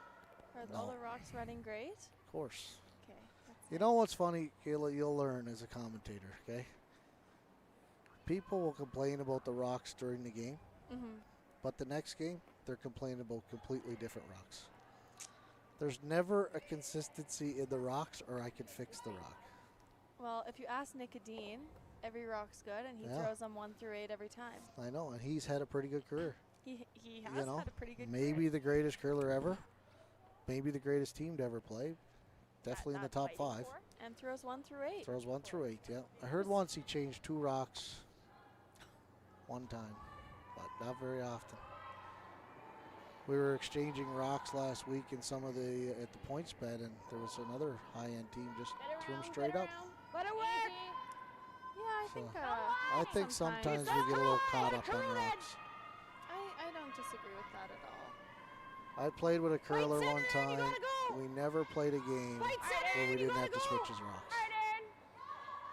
Are all No. the rocks running great? Of course. Okay. That's You know what's funny, Kayla? You'll learn as a commentator, okay? People will complain about the rocks during the game, but the next game, they're complaining about completely different rocks. There's never a consistency in the rocks, or I can fix the rock. Well, if you ask Nicodine, every rock's good, and he Yeah. throws them 1 through 8 every time. I know, and he's had a pretty good career. He has You know, had a pretty good maybe career. the greatest curler ever, maybe the greatest team to ever play. Definitely in the top 5. And throws 1 through 8. Throws 1 through 8, yeah. I heard once he changed 2 rocks one time, but not very often. We were exchanging rocks last week in some of the at the points bet, and there was another high-end team just threw them straight up. Let it work. Yeah, I So, think. I think sometimes we get a little caught up on rocks. I don't disagree with that at all. I played with a curler center, one you time. gotta go. We never played a game Fight center, where we you didn't gotta have to go. switch his rocks. Harden.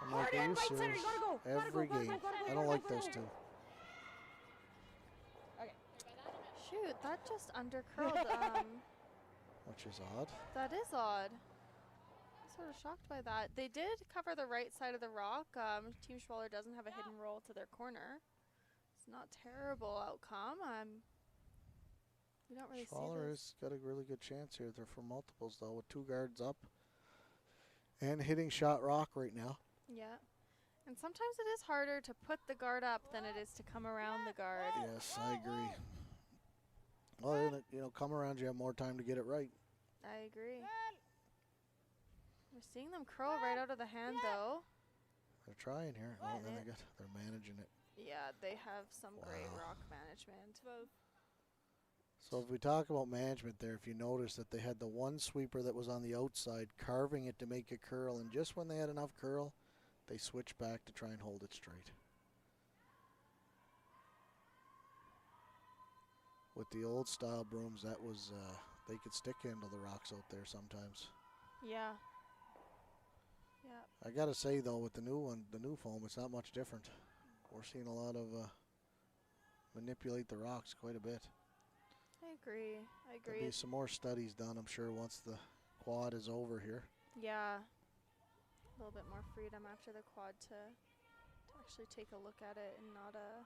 I'm like, are you Right center, serious? you gotta go. Gotta Every go, gotta game. go, gotta go, I gotta don't go, like gotta those go. two. Shoot, that just undercurled. Which is odd. That is odd. I'm sort of shocked by that. They did cover the right side of the rock. Team Schwaller doesn't have a hidden roll to their corner. It's not terrible outcome. We don't really Schwaller see has this. got a really good chance here. They're for multiples, though, with 2 guards up. And hitting shot rock right now. Yeah. And sometimes it is harder to put the guard up than it is to come around the guard. Yes, I agree. Well, then, you know, come around, you have more time to get it right. I agree. We're seeing them curl right out of the hand, though. They're trying here. Oh, then they're managing it. Yeah, they have some great Wow. rock management. So if we talk about management there, if you notice that they had the one sweeper that was on the outside carving it to make it curl, and just when they had enough curl, they switched back to try and hold it straight. With the old style brooms, that was, they could stick handle the rocks out there sometimes. Yeah. Yeah. I gotta say though, with the new one, the new foam, it's not much different. We're seeing a lot of manipulate the rocks quite a bit. I agree. There'll be some more studies done, I'm sure, once the quad is over here. Yeah. A little bit more freedom after the quad to actually take a look at it and not a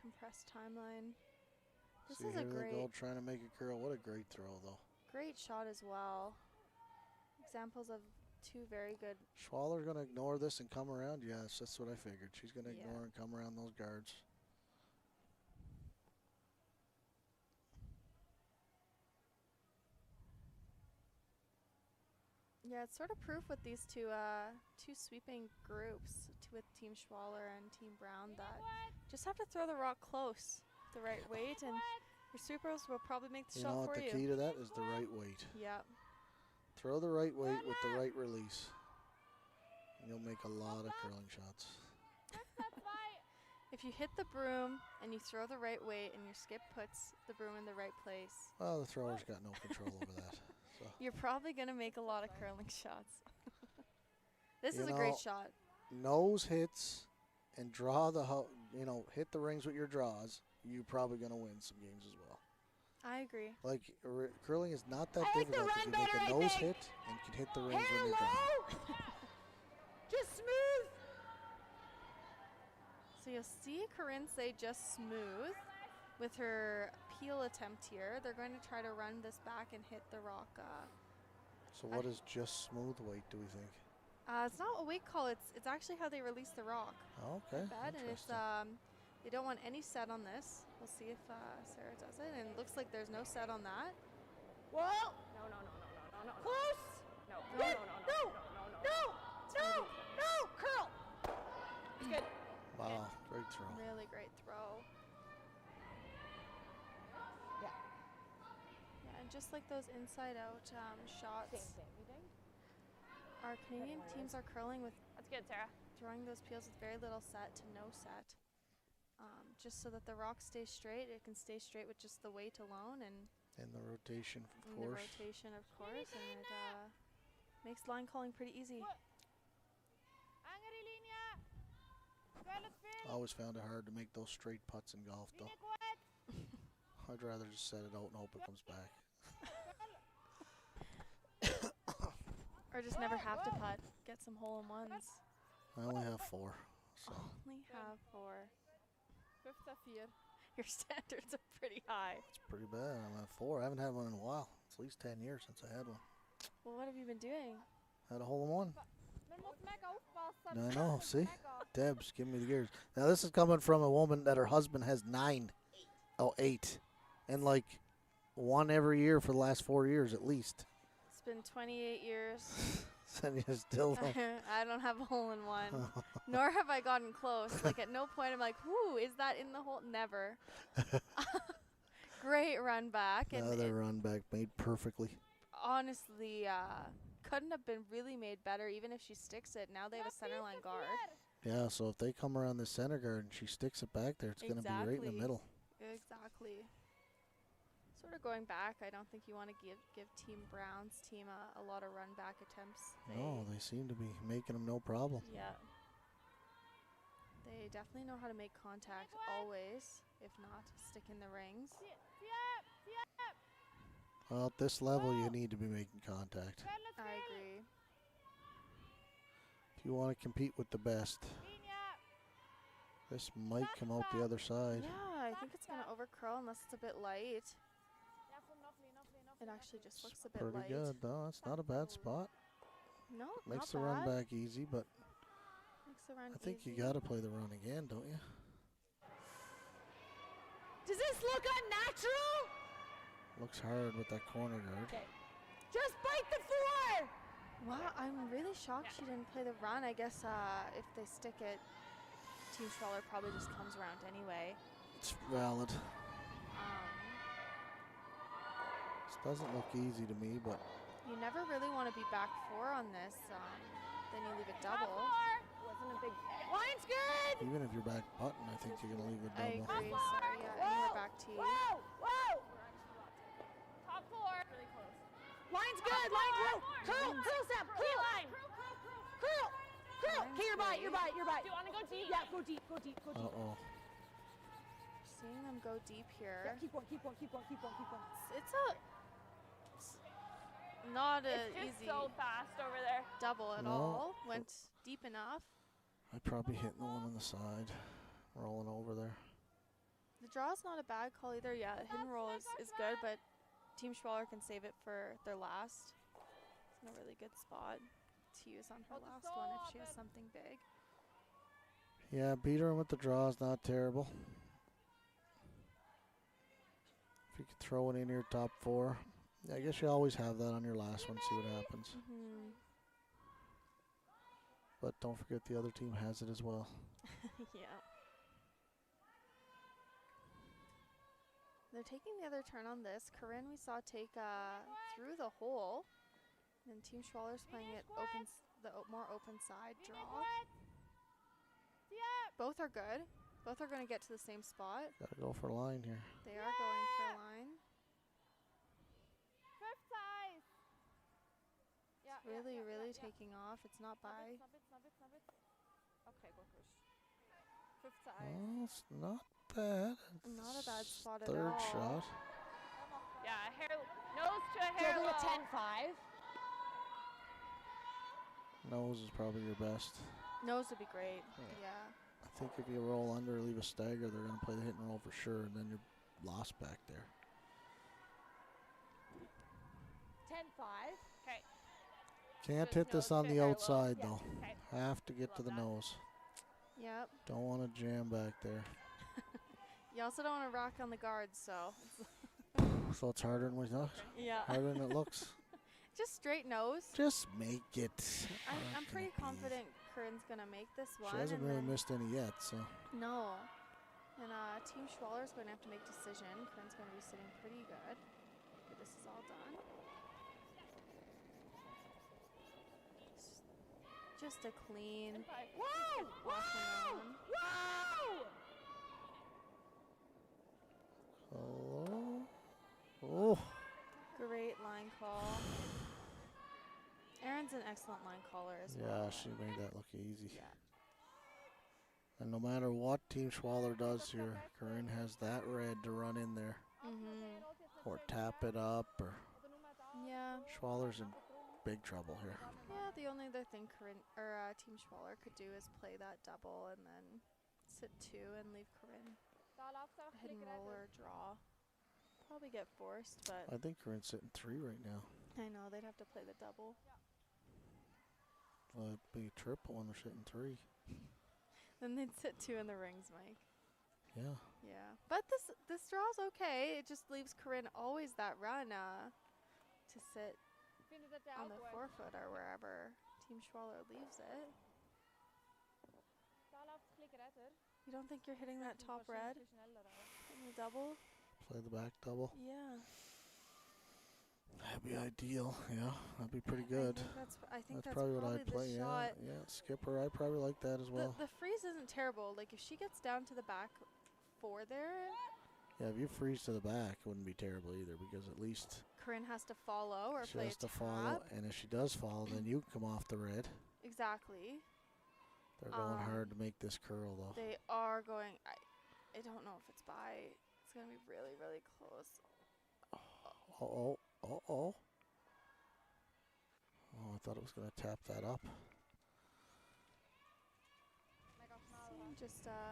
compressed timeline. This See, is a here they go great, trying to make it curl. What a great throw, though. great shot as well. Examples of 2 very good. Schwaller's going to ignore this and come around? Yes, that's what I figured. She's going to Yeah. ignore and come around those guards. Yeah, it's sort of proof with these two sweeping groups with Team Schwaller and Team Brown that just have to throw the rock close, the right weight, and your sweepers will probably make the You shot know what? for The you. key to that is the right weight. Yeah. Throw the right weight with the right release. And you'll make a lot of curling shots. If you hit the broom and you throw the right weight and your skip puts the broom in the right place, Well, the thrower's got no control over that. So. you're probably going to make a lot of curling shots. This You is a know, great shot. Nose hits and draw the, hit the rings with your draws. You're probably going to win some games as well. I agree. Like, curling is not that I like the difficult if run you make better, a I nose think. hit and can hit the rings Hair when you draw. low. Just smooth. So you'll see Corryn say just smooth with her peel attempt here. They're going to try to run this back and hit the rock. So what is just smooth weight, do we think? It's not a weight call. It's actually how they release the rock. Okay, Bed, and it's interesting. they don't want any set on this. We'll see if Sarah does it, and it looks like there's no set on that. Whoa. No. Close. No. Good. No. Curl. It's good. Wow, great throw. Really great throw. Yeah. Yeah, and just like those inside-out shots, You think? our Canadian teams are curling with That's good, Sarah. throwing those peels with very little set to no set, just so that the rock stays straight. It can stay straight with just the weight alone, and And the rotation, of the course. rotation, of course, and it makes line calling pretty easy. I always found it hard to make those straight putts in golf, though. I'd rather just set it out and hope it comes back. Or just never have to putt. Get some hole-in-ones. I only have 4, so Only have 4. 5-4. Your standards are pretty high. it's pretty bad. I'm at 4. I haven't had one in a while. It's at least 10 years since I had one. Well, what have you been doing? Had a hole-in-one. Men måste märka upp I know, see? Debs, give me the gears. Now, this is coming from a woman that her husband has 9. Oh, 8. And, like, 1 every year for the last 4 years at least. It's been 28 years. And you still don't. I don't have a hole-in-one. Nor have I gotten close. Like, at no point I'm like, whoo, is that in the hole? Never. Great run back. And Another it run back made perfectly. honestly couldn't have been really made better, even if she sticks it. Now they have a centerline guard. Yeah, so if they come around the center guard and she sticks it back there, it's going to be right in the Exactly. middle. Exactly. Sort of going back, I don't think you want to give Team Brown's team a lot of run back attempts. No, they seem to be making them no problem. Yeah. They definitely know how to make contact always, if not stick in the rings. Well, at this level, you need to be making contact. I agree. If you want to compete with the best, this might come out the other side. Yeah, I think it's going to overcurl unless it's a bit light. It actually just looks a bit Pretty light. good, though. That's not a bad spot. No, Makes the not run bad. back easy, but Makes the run I think you easy. got to play the run again, don't you? Does this look unnatural? Looks hard with that corner guard. Just bite the 4. Wow, I'm really shocked she didn't play the run. I guess if they stick it, Team Schwaller probably just comes around anyway. It's valid. Um, This doesn't look easy to me, but you never really want to be back 4 on this. Then you leave it double. Wasn't a big Line's good. even if you're back putting, I think you're going to leave it I double. agree. Sorry, yeah, anywhere back to you. Whoa. top 4. Really close. Line's good. Line's low. Curl, Sam. Curl. Curl. Okay, you're by. Do you want to go deep? Yeah, go deep. Uh-oh. Seeing them go deep here. Yeah, keep going. It's not a It's just easy so fast over there. double at No. all. Went deep enough. I'd probably hit the one on the side, rolling over there. The draw is not a bad call either. Yeah, hidden roll is good, but Team Schwaller can save it for their last. It's in a really good spot to use on her last one if she has something big. Yeah, beat her with the draw is not terrible. If you could throw it in your top 4, Yeah, I guess you always have that on your last one. See what happens. Mm-hmm. But don't forget the other team has it as well. Yeah. They're taking the other turn on this. Corryn we saw take through the hole. And Team Schwaller's playing it more open side draw. Both are good. Both are going to get to the same spot. Gotta go for line here. They are going for line. Fifth size. Yeah, Really taking off. It's not by. Snub it. Okay, go first. Fifth size. Well, it's not bad. Not a bad spot at Third all. shot. Yeah, hair, nose to a hair. Go to low. 10-5. Nose is probably your best. Nose would be great. Yeah. Yeah. I think if you roll under or leave a stagger, they're going to play the hit and roll for sure, and then you're lost back there. 10-5. Okay. Can't Just hit this nose on to the hair low. outside, Yeah, though. okay. Have to get to Love the that. nose. Yep. Don't want to jam back there. You also don't want to rock on the guards, so. So it's harder than we thought. Yeah. Harder than it looks. Just straight nose. Just make it. I'm How pretty can it be? confident Corryn's going to make this one. She hasn't and really then- missed any yet, so. No. And Team Schwaller's going to have to make decision. Corryn's going to be sitting pretty good. Okay, this is all done. Just a clean Whoa! walking Whoa! on. Whoa! Hello? Oh. Great line call. Erin's an excellent line caller as well. Yeah, she made that look easy. Yeah. And no matter what Team Schwaller does here, Corryn has that red to run in there. Mm-hmm. Or tap it up, or Yeah. Schwaller's in big trouble here. Yeah, the only other thing Team Schwaller could do is play that double and then sit two and leave Corryn a hidden roll or draw. Probably get forced, but I think Corryn's sitting 3 right now. I know they'd have to play the double. Well, it'd be triple when they're sitting 3. Then they'd sit two in the rings, Mike. Yeah. Yeah, but this draw's okay. It just leaves Corryn always that run to sit on the forefoot or wherever Team Schwaller leaves it. You don't think you're hitting that top red in the double? Play the back double. Yeah. That'd be ideal. Yeah, that'd be pretty good. I think That's probably what I'd the play. Yeah, shot. yeah. Skipper, I probably like that as well. The freeze isn't terrible. Like if she gets down to the back 4 there, Yeah, if you freeze to the back, it wouldn't be terrible either, because at least Corryn has to follow or she play has a to follow, tap. and if she does follow, then you come off the red. Exactly. They're going hard to make this curl, though. They are going. I don't know if it's by. It's gonna be really close. Oh. Oh, I thought it was going to tap that up.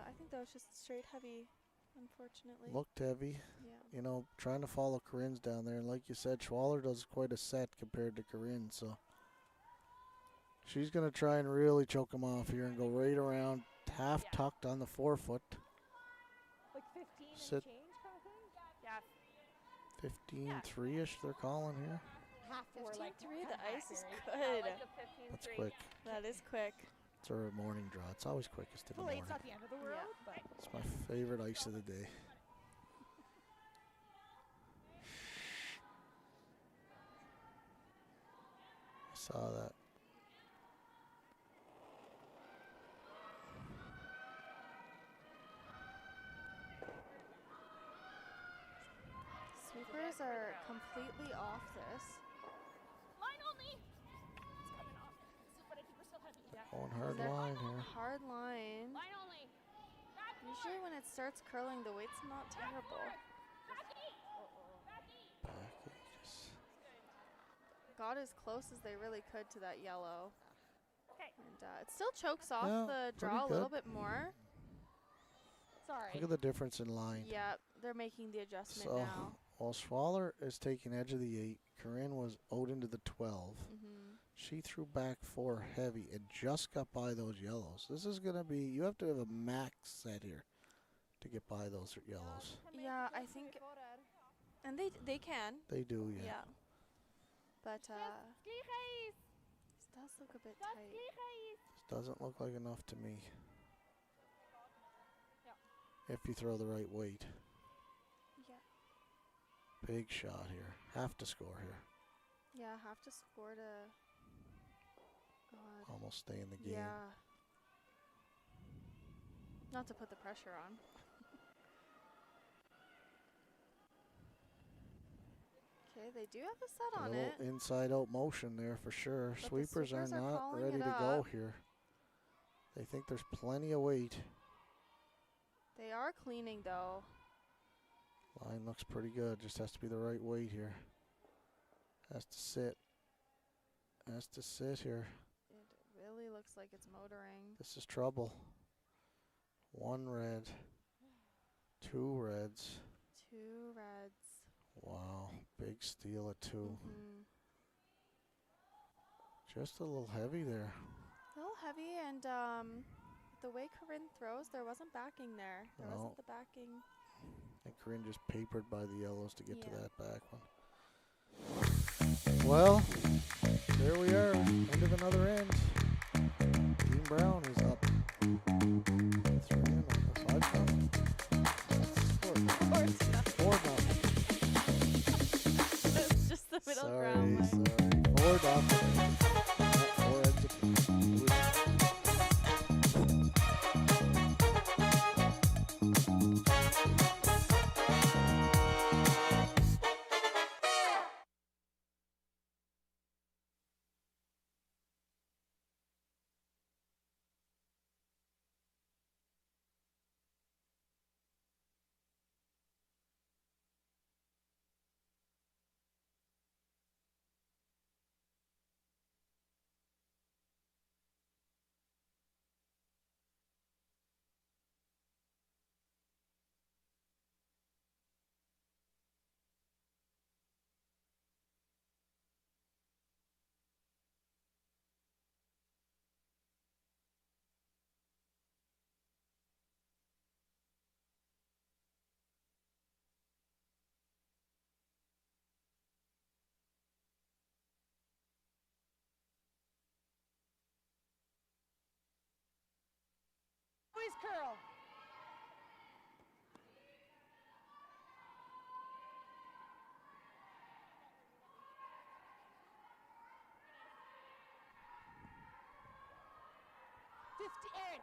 I think that was just straight heavy, unfortunately. Looked heavy. Yeah. You know, trying to follow Corryn's down there. And like you said, Schwaller does quite a set compared to Corryn. So she's going to try and really choke him off here and go right around, half tucked on the forefoot. Like 15 and Sit. change kind of thing? Yeah. 15-3-ish they're calling here. Half or like 15-3, the ice is Yeah, good. like the 15-3. That's quick. That is quick. It's our morning draw. It's always quickest in the Well, morning. it's not the end of the world, but It's my favorite ice of the day. I saw that. Sweepers are completely off this. Line only. It's coming off. But I think we're still heavy. Yeah. Going hard They're line here. Hard line. Line only. Usually when it starts curling, the weight's not terrible. Back ages. Got as close as they really could to that yellow. Okay. And it still chokes off Yeah, the pretty draw a little good. bit more. sorry. Look at the difference in line. Yeah, they're making the adjustment So, now. while Schwaller is taking edge of the 8, Corryn was out into the 12. She threw back 4 heavy and just got by those yellows. This is going to be, you have to have a max set here to get by those yellows. Yeah, I think, and they can. They do, yeah. Yeah. But Gleiche is. this does look a bit Das tight. Gleiche is. This doesn't look like enough to me. Yeah. If you throw the right weight. Yeah. Big shot here. Have to score here. Yeah, have to score to. God. Almost stay in the game. Yeah. Not to put the pressure on. Okay, they do have a set A on little it. inside out motion there for sure. But the Sweepers are sweepers are not calling ready it to go up. here. They think there's plenty of weight. They are cleaning though. Line looks pretty good. Just has to be the right weight here. Has to sit. Has to sit here. It really looks like it's motoring. This is trouble. 1 red. 2 reds. 2 reds. Wow. Big steal at 2. Mm-hmm. Just a little heavy there. A little heavy, and the way Corryn throws, there wasn't backing there. There No. wasn't the backing. And Corryn just papered by the yellows to get to Yeah. that back one. Well, there we are. End of another end. Team Brown is up 3-0. 5-0. 4-0. It's just the middle ground line. Sorry. 4-0. 4 ends apiece. Boys curl. Aaron.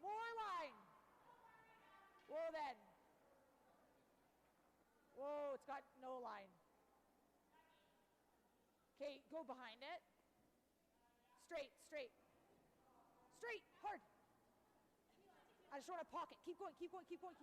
More line. Whoa then. Whoa, it's got no line. Okay, go behind it. Straight, straight. Straight, hard. I just want to pocket. Keep going, keep going, keep going.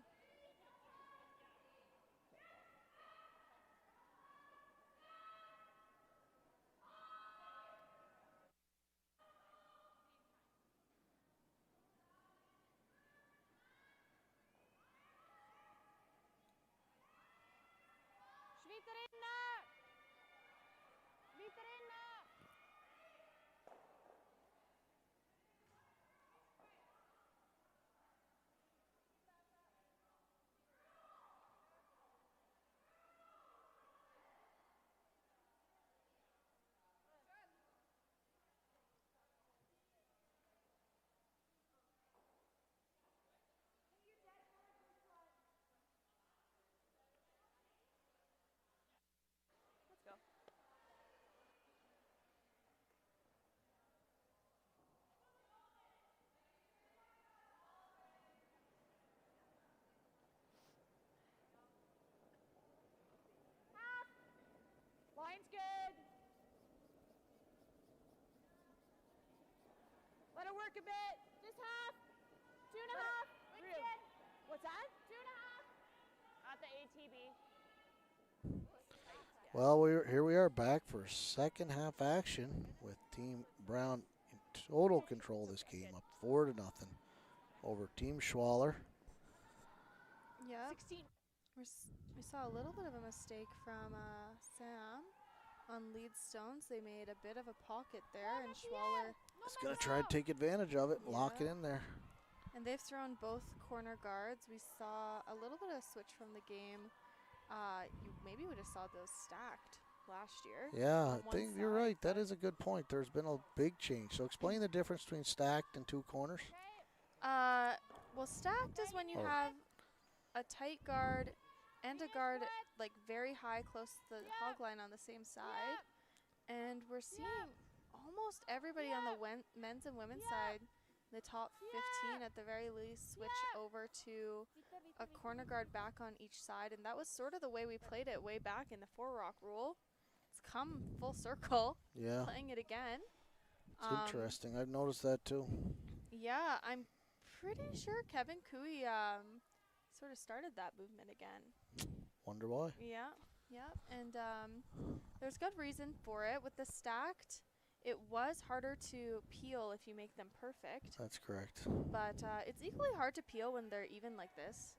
Sviterinna! Sviterinna! work a bit. Just half. 2.5. Through. What's that? 2.5. At the ATB. Well, here we are back for second half action with Team Brown in total control of this game, up 4-0 over Team Schwaller. Yeah. 16. We saw a little bit of a mistake from Sam on lead stones. They made a bit of a pocket there, and Schwaller is going to try to take advantage of it and lock it in there. And they've thrown both corner guards. We saw a little bit of switch from the game. You maybe would have saw those stacked last year. Yeah, I think you're right. That is a good point. There's been a big change. So explain the difference between stacked and two corners. Well, stacked is when you have a tight guard and a guard like very high close to the hog line on the same side. And we're seeing almost everybody on the men's and women's side, the top 15 at the very least, switch over to a corner guard back on each side. And that was sort of the way we played it way back in the 4-rock rule. It's come full circle, playing it again. It's interesting. I've noticed that too. Yeah, I'm pretty sure Kevin Cooey sort of started that movement again. Wonder why. Yeah. And there's good reason for it. With the stacked, it was harder to peel if you make them perfect. That's correct. But it's equally hard to peel when they're even like this.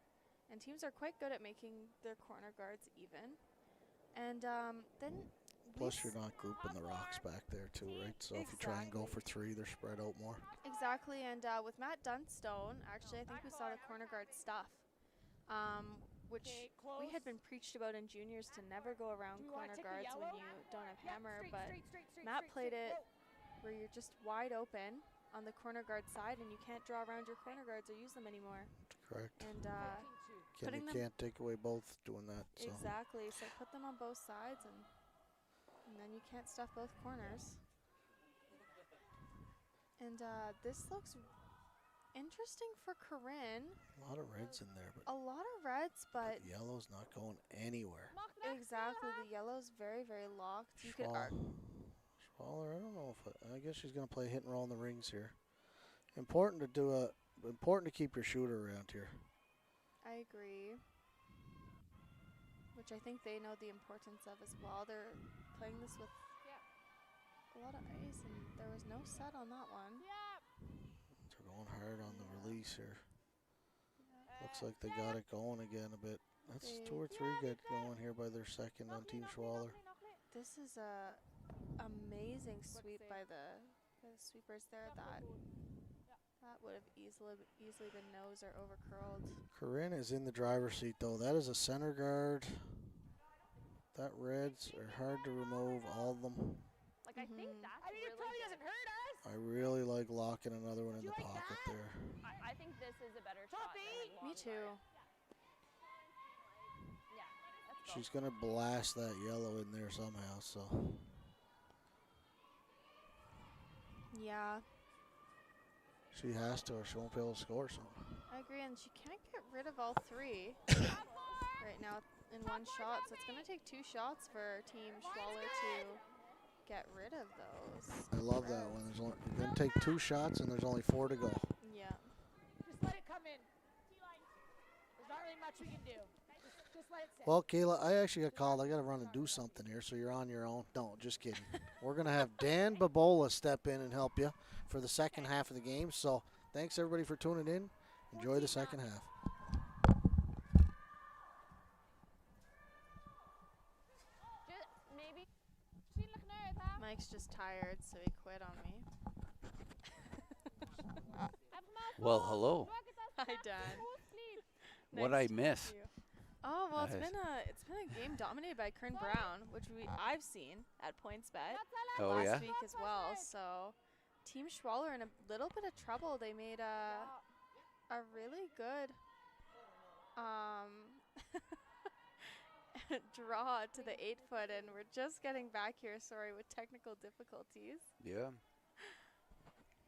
And teams are quite good at making their corner guards even. And then... Plus, you're not grouping the rocks back there too, right? So if you try and go for three, they're spread out more. Exactly. And with Matt Dunstone, actually, I think we saw the corner guard stuff. Which we had been preached about in juniors to never go around corner guards when you don't have hammer, but Matt played it where you're just wide open on the corner guard side and you can't draw around your corner guards or use them anymore. Correct. And you can't take away both doing that. So. Exactly. So put them on both sides and then you can't stuff both corners. And this looks interesting for Corryn. A lot of reds in there, but a lot of reds, but yellow's not going anywhere. Exactly, the yellow's very, very locked. You could Schwaller, I don't know if I guess she's gonna play hit and roll in the rings here. Important to keep your shooter around here. I agree. Which I think they know the importance of as well. They're playing this with a lot of ice, and there was no set on that one. They're going hard on the release here. Looks like they got it going again a bit. That's 2 or 3 good going here by their second on Team Schwaller. This is a amazing sweep by the sweepers there. That would have easily been nose or over curled. Corryn is in the driver's seat though. That is a center guard. That reds are hard to remove, all of them. Like I think that's it probably doesn't hurt us. I really like locking another one in the pocket there. I think this is a better shot. Me too. Yeah. She's gonna blast that yellow in there somehow, so. Yeah. She has to, or she won't be able to score something. I agree, and she can't get rid of all 3 right now in one shot, so it's going to take 2 shots for Team Schwaller to get rid of those. I love that one. You're going to take 2 shots, and there's only 4 to go. Yeah. Just let it come in. There's not really much we can do. Just let it sit. Well, Kayla, I actually got called. I got to run and do something here, so you're on your own. No, just kidding. We're going to have Dan Babola step in and help you for the second half of the game. So thanks, everybody, for tuning in. Enjoy the second half. Mike's just tired, so he quit on me. Well, hello. Hi, Dan. What'd I miss? Oh, well, it's been a game dominated by Corryn Brown, which I've seen at PointsBet last week as well. So, Team Schwaller in a little bit of trouble. They made a really good draw to the 8-foot, and we're just getting back here. Sorry, with technical difficulties. Yeah.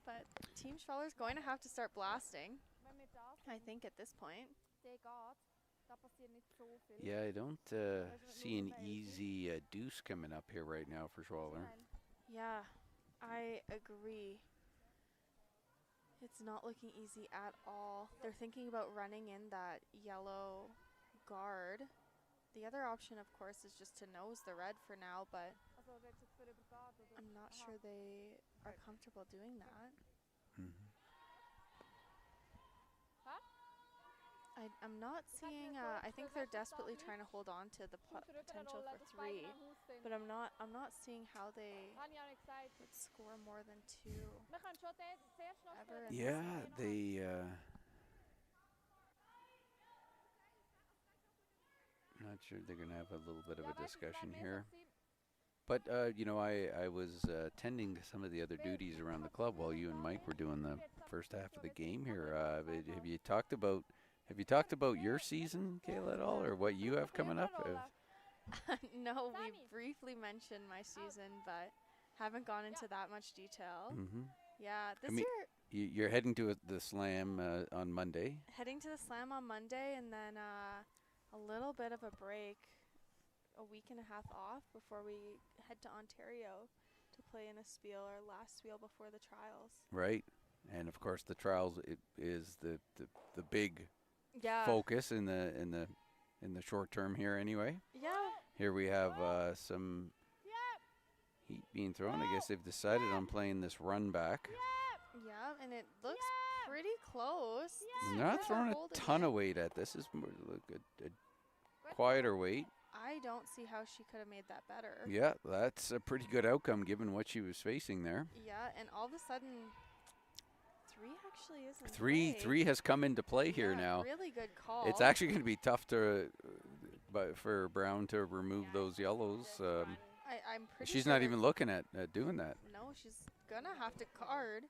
But Team Schwaller's going to have to start blasting, I think, at this point. Yeah, I don't see an easy deuce coming up here right now for Schwaller. Yeah, I agree. It's not looking easy at all. They're thinking about running in that yellow guard. The other option, of course, is just to nose the red for now, but I'm not sure they are comfortable doing that. Mhm. I'm not seeing. I think they're desperately trying to hold on to the potential for 3, but I'm not seeing how they would score more than 2 ever. In Yeah, this game. they. Not sure they're going to have a little bit of a discussion here. But, you know, I was tending to some of the other duties around the club while you and Mike were doing the first half of the game here. Have you talked about your season, Kayla, at all, or what you have coming up? No, we briefly mentioned my season, but haven't gone into that much detail. Mm-hmm. Yeah, this I mean, year you're heading to the Slam on Monday. heading to the Slam on Monday, and then a little bit of a break, a week and a half off before we head to Ontario to play in a spiel, our last spiel before the trials. Right, and of course the trials is the big Yeah. focus in the short term here anyway. Yeah. Here we have some heat being thrown. I guess they've decided on playing this run back. Yeah, and it looks pretty close. They're not throwing a ton of weight at this. It's more like a quieter weight. I don't see how she could have made that better. Yeah, that's a pretty good outcome given what she was facing there. Yeah, and all of a sudden, 3 actually isn't. Three has come into play here now. Really good call. It's actually going to be tough for Brown to remove those yellows. I'm pretty She's sure not even looking at doing that. No, she's gonna have to card,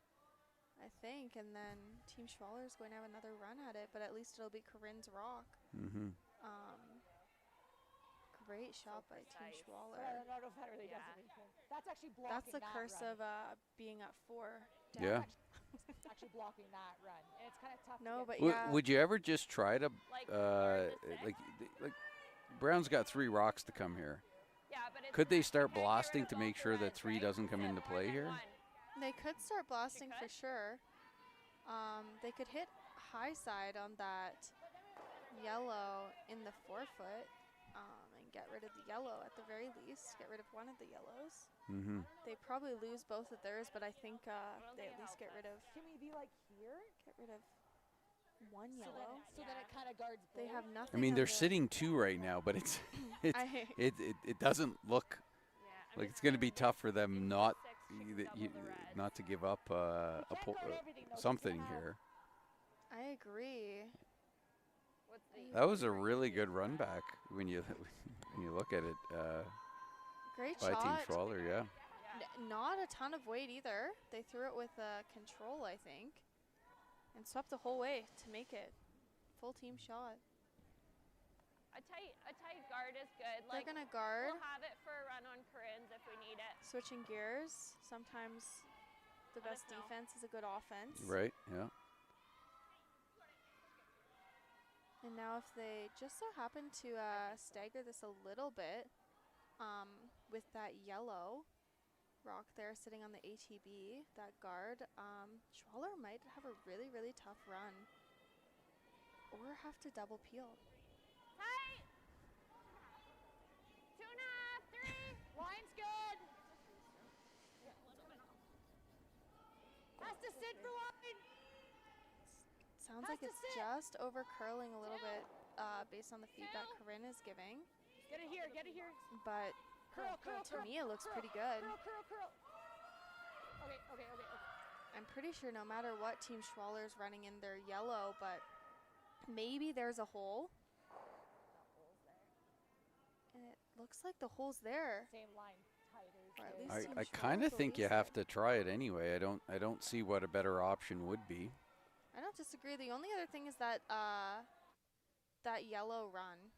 I think, and then Team Schwaller is going to have another run at it, but at least it'll be Corryn's rock. Mm-hmm. Great shot by Team Schwaller. No, that really does anything. That's actually blocking That's the that curse run. of being at 4 down. Yeah. Actually blocking that run. And it's kind of tough. No, to but get yeah. Would you ever just try to like Brown's got 3 rocks to come here? Could they start blasting to make sure that 3 doesn't come into play here? They could start blasting for sure. They could hit high side on that yellow in the 4-foot and get rid of the yellow at the very least. Get rid of one of the yellows. Mm-hmm. They probably lose both of theirs, but I think they at least get rid of. Can we be like here? Get rid of one yellow. So that it kind of guards both. They have nothing. I mean, on they're the- sitting 2 right now, but it doesn't look like it's going to be tough for them not to give up something here. I agree. That was a really good run back when you look at it Great by shot. Team Schwaller, yeah. Not a ton of weight either. They threw it with control, I think, and swept the whole way to make it. Full team shot. A tight guard is good. They're gonna guard. We'll have it for a run on Corryn's if we need it. Switching gears. Sometimes the best defense is a good offense. Right, yeah. And now if they just so happen to stagger this a little bit with that yellow rock there sitting on the ATB, that guard, Schwaller might have a really, really tough run or have to double peel. Tight. 2.5, 3. Line's good. Has to sit for line. Sounds like it's just over curling a little bit based on the feedback Corryn is giving. Get it here, get it here. But to me, it looks pretty good. Curl. Okay. I'm pretty sure no matter what, Team Schwaller's running in their yellow, but maybe there's a hole. And it looks like the hole's there. Same line. Tighter. Or at least I Team kind of Schwaller think you believes have it. to try it anyway. I don't see what a better option would be. I don't disagree. The only other thing is that that yellow run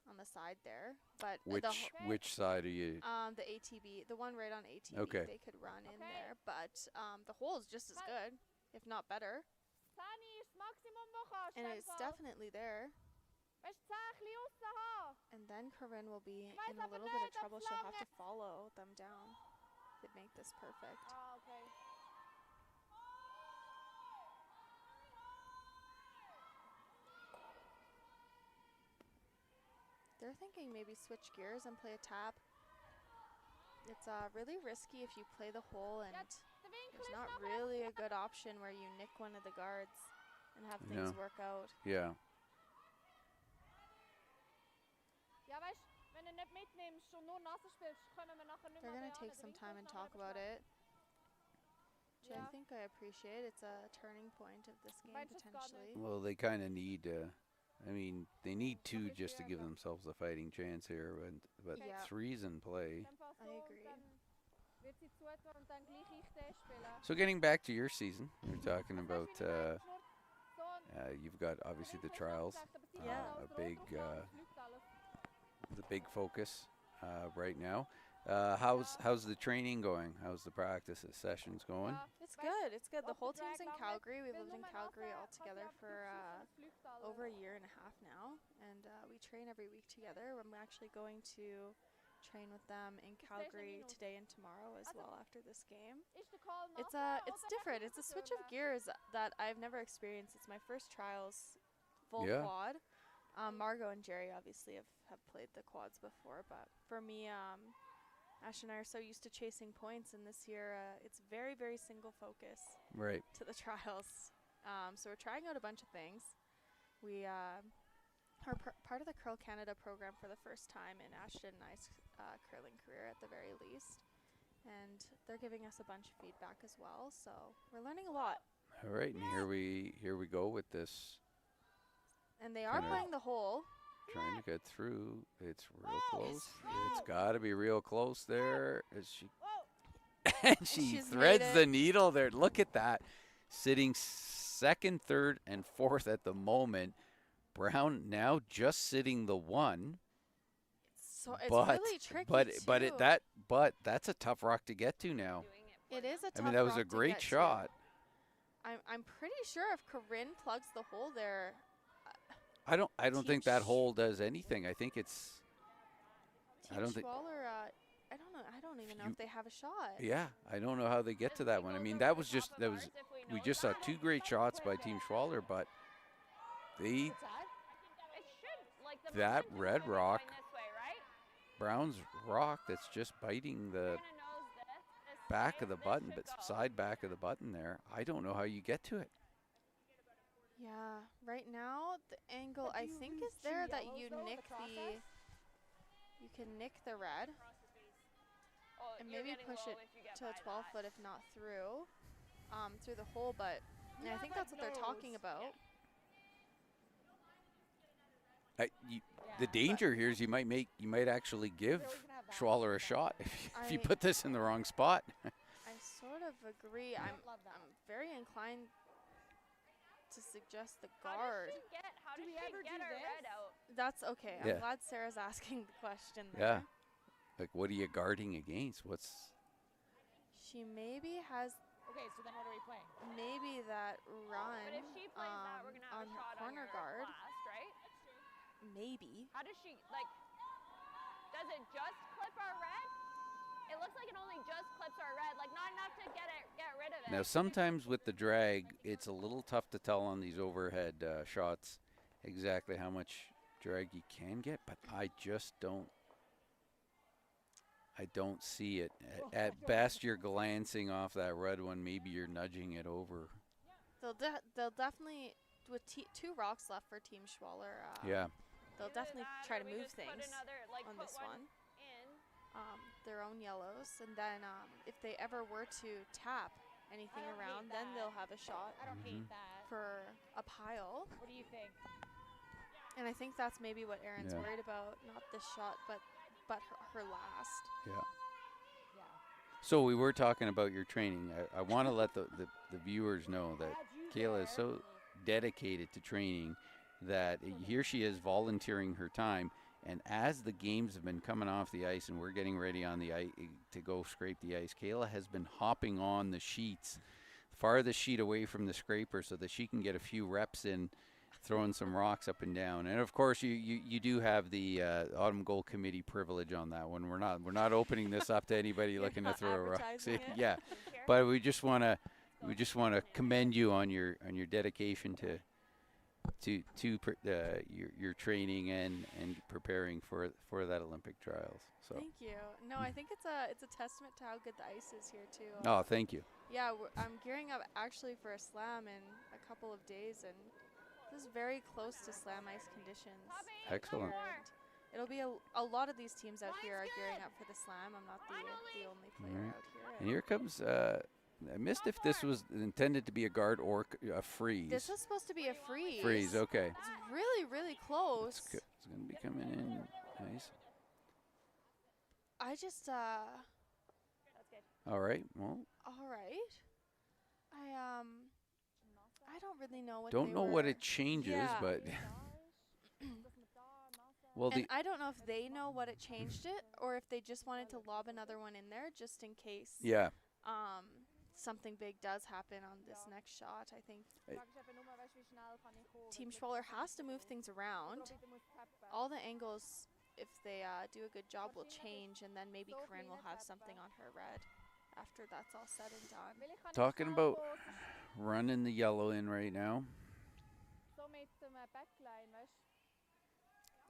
on the side there, but Which side are you? the ATB, the one right on ATB, Okay. they could run in there, but the hole is just as good, if not better, and it's definitely there. And then Corryn will be in a little bit of trouble. She'll have to follow them down to make this perfect. Oh, okay. they're thinking maybe switch gears and play a tap. It's really risky if you play the hole, and there's not really a good option where you nick one of the guards and have things work out. Yeah. They're going to take some time and talk about it, which I think I appreciate. It's a turning point of this game, potentially. Well, they kind of need, I mean, they need 2 just to give themselves a fighting chance here, but Yeah. 3's in play. I agree. So getting back to your season, you're talking about, you've got obviously the trials, the big focus right now. How's the training going? How's the practice sessions going? It's good. It's good. The whole team's in Calgary. We lived in Calgary all together for over a year and a half now, and we train every week together. I'm actually going to train with them in Calgary today and tomorrow as well after this game. It's different. It's a switch of gears that I've never experienced. It's my first trials full quad. Margot and Jerry obviously have played the quads before, but for me, Ash and I are so used to chasing points, and this year it's very, very single focus to the trials. So we're trying out a bunch of things. We are part of the Curl Canada program for the first time in Ashton and I's curling career at the very least, and they're giving us a bunch of feedback as well. So we're learning a lot. All right, and here we go with this. And they are playing the hole. Trying to get through. It's real close. It's got to be real close there. As she and she threads the needle there. Look at that. Sitting second, third, and fourth at the moment. Brown now just sitting the 1. So it's really tricky but that's a tough rock to get to now. It is a tough rock. I mean, that was a great shot. I'm pretty sure if Corryn plugs the hole there. I don't think that hole does anything. I think it's. I don't think. Schwaller, I don't know. I don't even know if they have a shot. Yeah, I don't know how they get to that one. I mean, we just saw 2 great shots by Team Schwaller, but that red rock, Brown's rock, that's just biting the back of the button, but side back of the button there. I don't know how you get to it. Yeah, right now the angle I think is there that you can nick the red and maybe push it to a 12 foot if not through the hole, but I think that's what they're talking about. The danger here is you might actually give Schwaller a shot if you put this in the wrong spot. I sort of agree. I'm very inclined to suggest the guard. How did she get her red out? That's okay. I'm glad Sarah's asking the question there. Yeah. Like, what are you guarding against? She maybe has. Okay, so then what are we playing? Maybe that run but if she plays that, we're gonna have on a her shot corner on your guard. Last, right? Maybe. How does she does it just clip our red? It looks like it only just clips our red, like not enough to get rid of it. Now, sometimes with the drag, it's a little tough to tell on these overhead shots exactly how much drag you can get, but I just don't see it. At best, you're glancing off that red one. Maybe you're nudging it over. They'll definitely, with 2 rocks left for Team Schwaller, they'll definitely try to move things on this one. Their own yellows, and then if they ever were to tap anything around, then they'll have a shot. I don't hate that. For a pile. What do you think? And I think that's maybe what Erin's worried about, not this shot, but her last. Yeah. So we were talking about your training. I want to let the viewers know that Kayla is so dedicated to training that here she is volunteering her time. And as the games have been coming off the ice and we're getting ready on the ice to go scrape the ice, Kayla has been hopping on the sheets, farthest sheet away from the scraper so that she can get a few reps in, throwing some rocks up and down. And of course, you do have the Autumn Goal Committee privilege on that one. We're not opening this up to anybody looking to throw a rock. Yeah, but we just want to commend you on your dedication your training and preparing for that Olympic trials. So. Thank you. No, I think it's a testament to how good the ice is here too. Oh, thank you. Yeah, I'm gearing up actually for a slam in a couple of days, and this is very close to slam ice conditions. Excellent. here, and it'll be a lot of these teams out here are gearing up for the slam. I'm not the only player out here. And here comes. I missed if this was intended to be a guard or a freeze. This was supposed to be a freeze. Freeze. Okay. It's really, really close. It's going to be coming in nice. I just All right. Well. all right. I don't really know what. Don't know what it changes, Yeah. but. Well, And I don't know if they know what it changed it, or if they just wanted to lob another one in there just in case. yeah. Something big does happen on this next shot. I think Team Schwaller has to move things around. All the angles, if they do a good job, will change, and then maybe Corryn will have something on her red after that's all said and done. Talking about running the yellow in right now.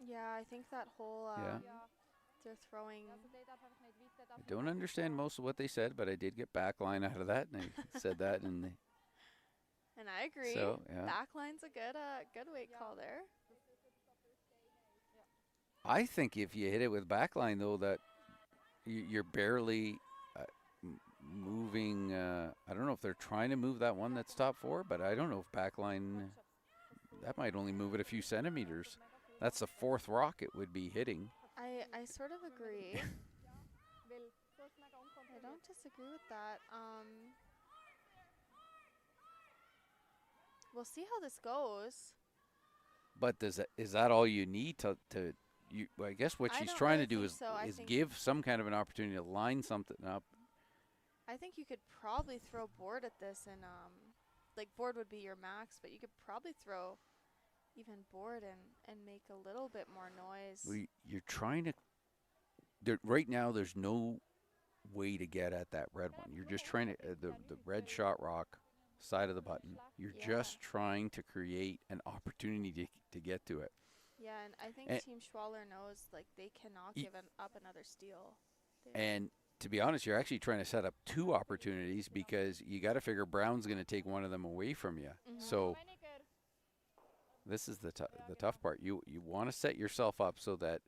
Yeah, I think that whole Yeah. they're throwing. I don't understand most of what they said, but I did get backline out of that, and I said that in the. And I agree. So, yeah. Backline's a good weight call there. I think if you hit it with backline, though, that you're barely moving. I don't know if they're trying to move that one that's top four, but I don't know if backline. That might only move it a few centimeters. That's the fourth rock it would be hitting. I sort of agree. I don't disagree with that. We'll see how this goes. But is that all you need to you? Well, I guess what I she's don't trying really to do think is so. I is think- give some kind of an opportunity to line something up. I think you could probably throw board at this, and like board would be your max, but you could probably throw even board and make a little bit more noise. Well, you're trying to. Right now, there's no way to get at that red one. You're just trying to the red shot rock side of the button. You're Yeah. just trying to create an opportunity to get to it. Yeah, and I think And- Team Schwaller knows like they cannot Ye- give up another steal. And to be honest, you're actually trying to set up two opportunities because you got to figure Brown's going to take one of them away from you. So this is the tough part. You want to set yourself up so that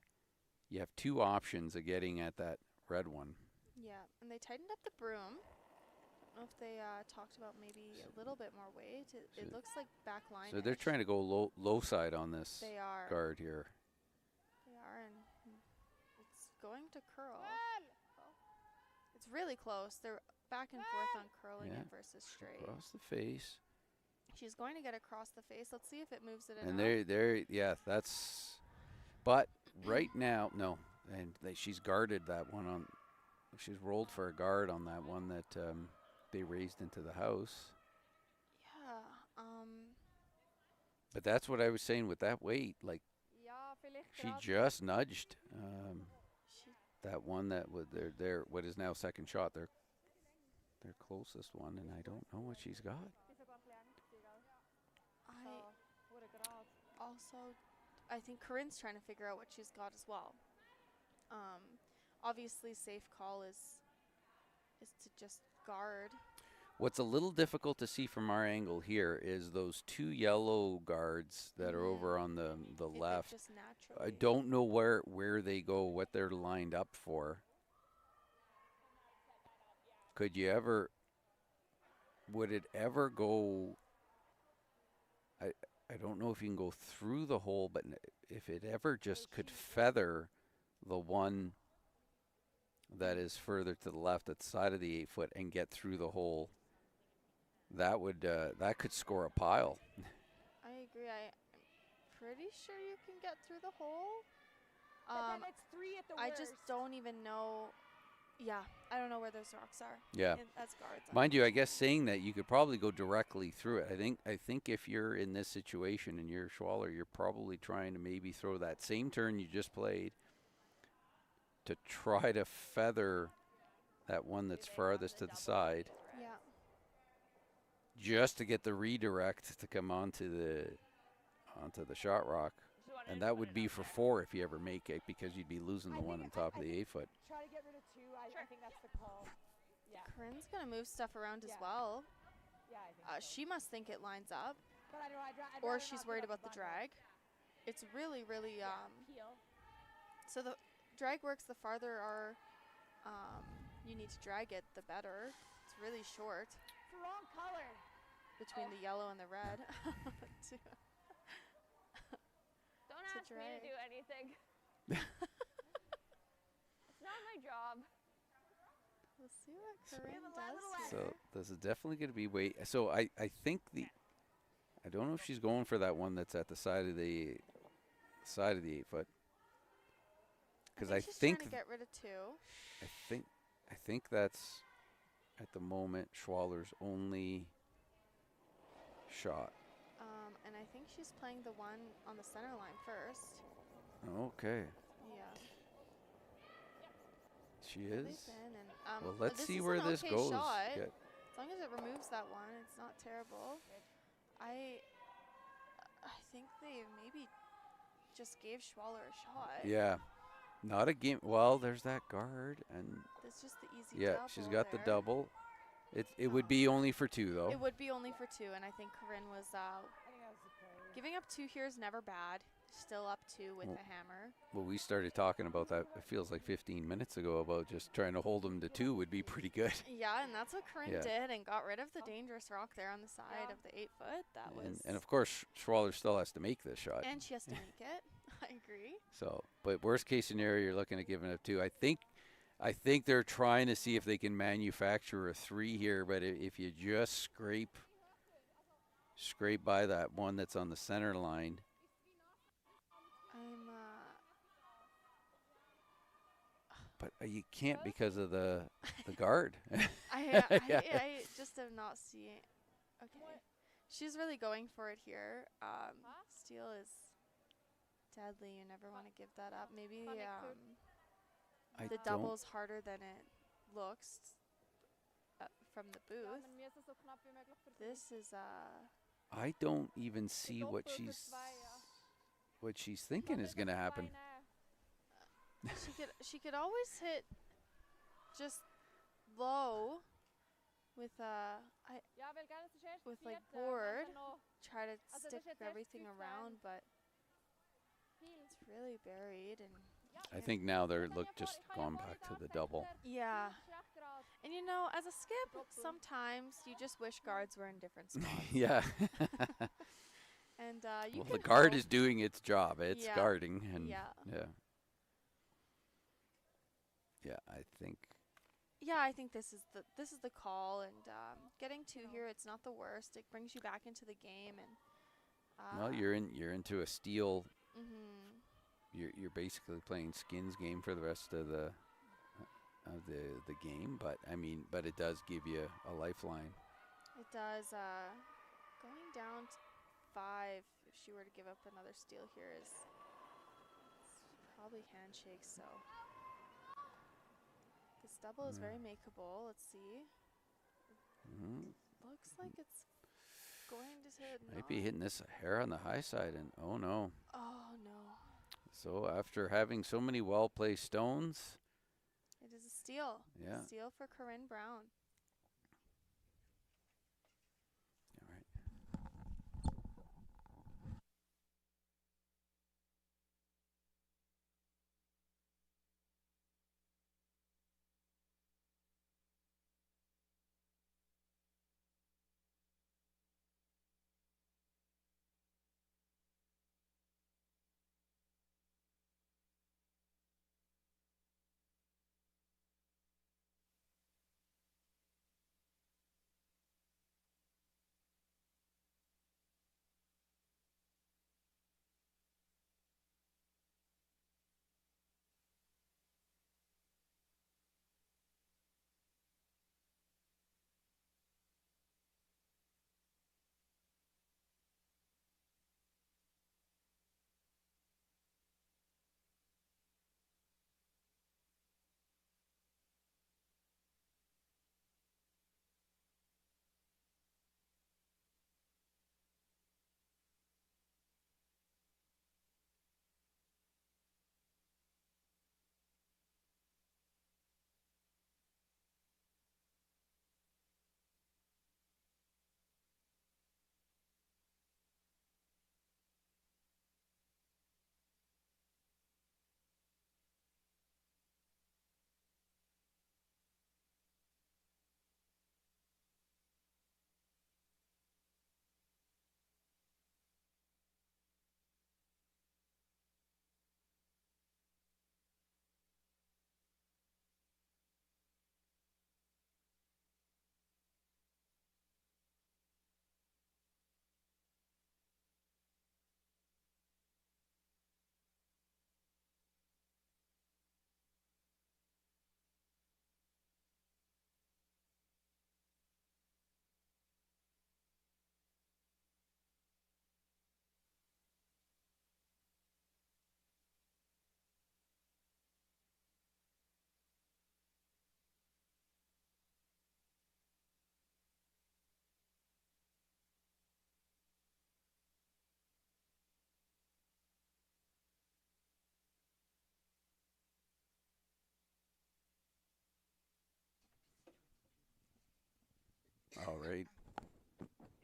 you have two options of getting at that red one. Yeah, and they tightened up the broom. I don't know if they talked about maybe a little bit more weight. It looks like back line. So they're trying to go low side on this They are. guard here. They are, and it's going to curl. It's really close. They're back and forth on curling Yeah. it versus straight. Across the face. She's going to get across the face. Let's see if it moves it And enough. yeah, that's. But right now, no, and she's guarded that one on. She's rolled for a guard on that one that they raised into the house. Yeah. But that's what I was saying with that weight. Like she just nudged that one that was their what is now second shot. Their closest one, and I don't know what she's got. I think Corryn's trying to figure out what she's got as well. Obviously, safe call is to just guard. What's a little difficult to see from our angle here is those two yellow guards that are over on the If it left. just I naturally. don't know where they go, what they're lined up for. Would it ever go? I don't know if you can go through the hole, but if it ever just could feather the one that is further to the left at the side of the 8 foot and get through the hole, that could score a pile. I agree. I'm pretty sure you can get through the hole. But then it's three at the I worst. just don't even know. Yeah, I don't know where those rocks are. Yeah. As guards. Mind you, I guess saying that you could probably go directly through it. I think if you're in this situation and you're Schwaller, you're probably trying to maybe throw that same turn you just played to try to feather that one that's farthest to the side, Yeah. just to get the redirect to come onto onto the shot rock. And that would be for 4 if you ever make it, because you'd be losing the one on top of the 8-foot. Try to get rid of 2. I think that's the call. Yeah. Corryn's going to move stuff around as well. Yeah, I think so. She must think it lines up. But I don't know, I'd Or rather she's not worried give up about the the bundle. drag. It's really, really, Peel. so the drag works, the farther you need to drag it, the better. It's really short It's the wrong color. between the yellow and the red. Don't ask me to do anything. It's not my job. We'll see what Corryn does. So this is definitely going to be So I think I don't know if she's going for that one that's at the side of the 8-foot. Because I she's think trying to get rid of 2. I think that's at the moment Schwaller's only shot. And I think she's playing the one on the center line first. Okay. Yeah. She They've is. been, and, Well, let's this see is where an this okay goes. shot. Yeah. As long as it removes that one, it's not terrible. I think they maybe just gave Schwaller a shot. Yeah. Not a game. Well, there's that guard, and That's just the easy yeah, double she's got the there. double. It would be only for 2 though. It would be only for 2, and I think Corryn was I think that was the play. giving up 2 here is never bad. Still up 2 with Well, the hammer. Well, we started talking about that. It feels like 15 minutes ago about just trying to hold them to 2 would be pretty good. Yeah, and that's what Corryn Yeah. did, and got rid of the dangerous rock there on the side of the 8-foot. That was, And of course, Schwaller still has to make this shot. and she has to make it. I agree. So, but worst case scenario, you're looking at giving up 2. I think they're trying to see if they can manufacture a 3 here, but if you just scrape by that one that's on the center line. But you can't because of the guard. I just am not seeing. Okay, she's really going for it here. Steel is deadly. You never want to give that up. Maybe the double's harder than it looks from the booth. This is I don't even see what she's thinking is going to happen. she could always hit just low with like board, try to stick everything around, but it's really buried. And I think now they're just gone back to the double. yeah, and you know, as a skip, sometimes you just wish guards were in different spots. Yeah. And Well, the guard is doing its job. It's guarding, and yeah. I think. Yeah, I think this is the call, and getting 2 here, it's not the worst. It brings you back into the game, and Well, you're into a steal. Mhm. You're basically playing skins game for the rest of the game, but but it does give you a lifeline. It does. Going down to 5, if she were to give up another steal here, is probably handshakes. So this double is very makeable. Let's see. Looks like it's going to Might be hitting this a hair on the high side, and oh no. Oh no. So after having so many well-placed stones, it is a steal. Yeah. Steal for Corryn Brown.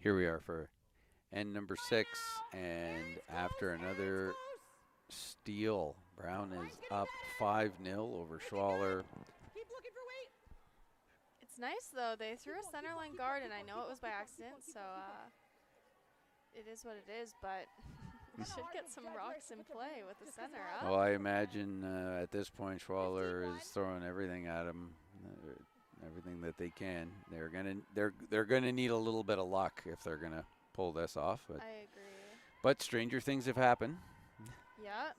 Here we are for end number 6, and after another steal, Brown is up 5-0 over Schwaller. Keep looking for weight. It's nice though. They threw a center line guard, and I know it was by accident, so it is what it is. But we should get some rocks in play with the center up. Well, I imagine at this point Schwaller is throwing everything at him, everything that they can. They're gonna need a little bit of luck if they're gonna pull this off. But, I agree. but stranger things have happened. Yeah.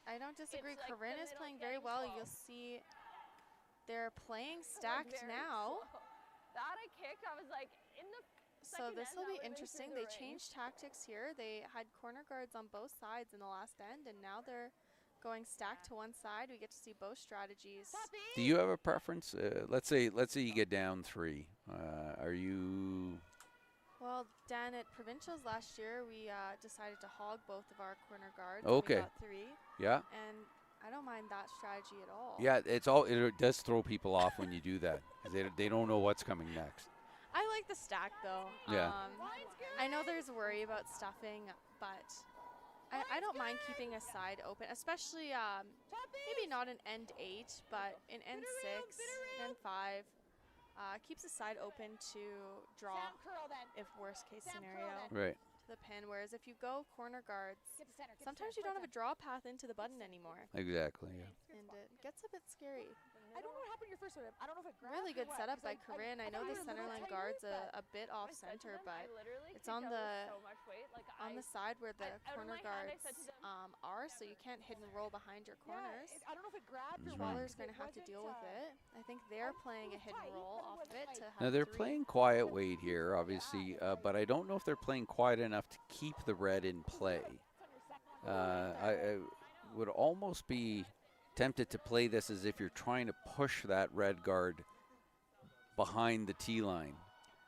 I don't disagree. It's like Corryn the is middle playing very getting well. slow. You'll see they're playing Like, stacked very now. slow. That I kicked, I was like, in the So second this end, will that be would've been interesting. through They the ring. changed tactics here. They had corner guards on both sides in the last end, and now they're going stacked to one side. We get to see both strategies. Do you have a preference? Let's say you get down 3. Are you? Well, Dan, at provincials last year, we decided to hog both of our corner guards. Okay. And we got 3, Yeah. and I don't mind that strategy at all. Yeah, it does throw people off when you do that, 'cause they don't know what's coming next. I like the stack though. Yeah. I know there's worry about stuffing, but I don't mind keeping a side open, especially maybe not in end 8, but in end 6, end 5. Keeps the side open to draw Sam curl then. if worst case Sam scenario curl to Right. the pin. Whereas if you go corner guards, Get to center. Get to sometimes center, you don't have right a draw path into the button anymore, Exactly. Yeah. and it gets a bit scary. I don't know what happened your first one. I don't know if it grabbed Really or good what, setup 'cause by Corryn. I know thought the you were a center little line tight guard's but a bit off I said to center, them, but I literally it's kicked on out with the so much weight. Like, on the side where the out of corner my hand, I guards said to them, are, so you can't hit and roll behind your Yeah, corners. I don't know if it grabbed or Mhm. what. Schwaller's 'cause going it to have to wasn't, deal with it. I think they're playing a hit and roll off of it to have Now they're 3. playing quiet weight here, obviously, but I don't know if they're playing quiet enough to keep the red in play. I would almost be tempted to play this as if you're trying to push that red guard behind the T line,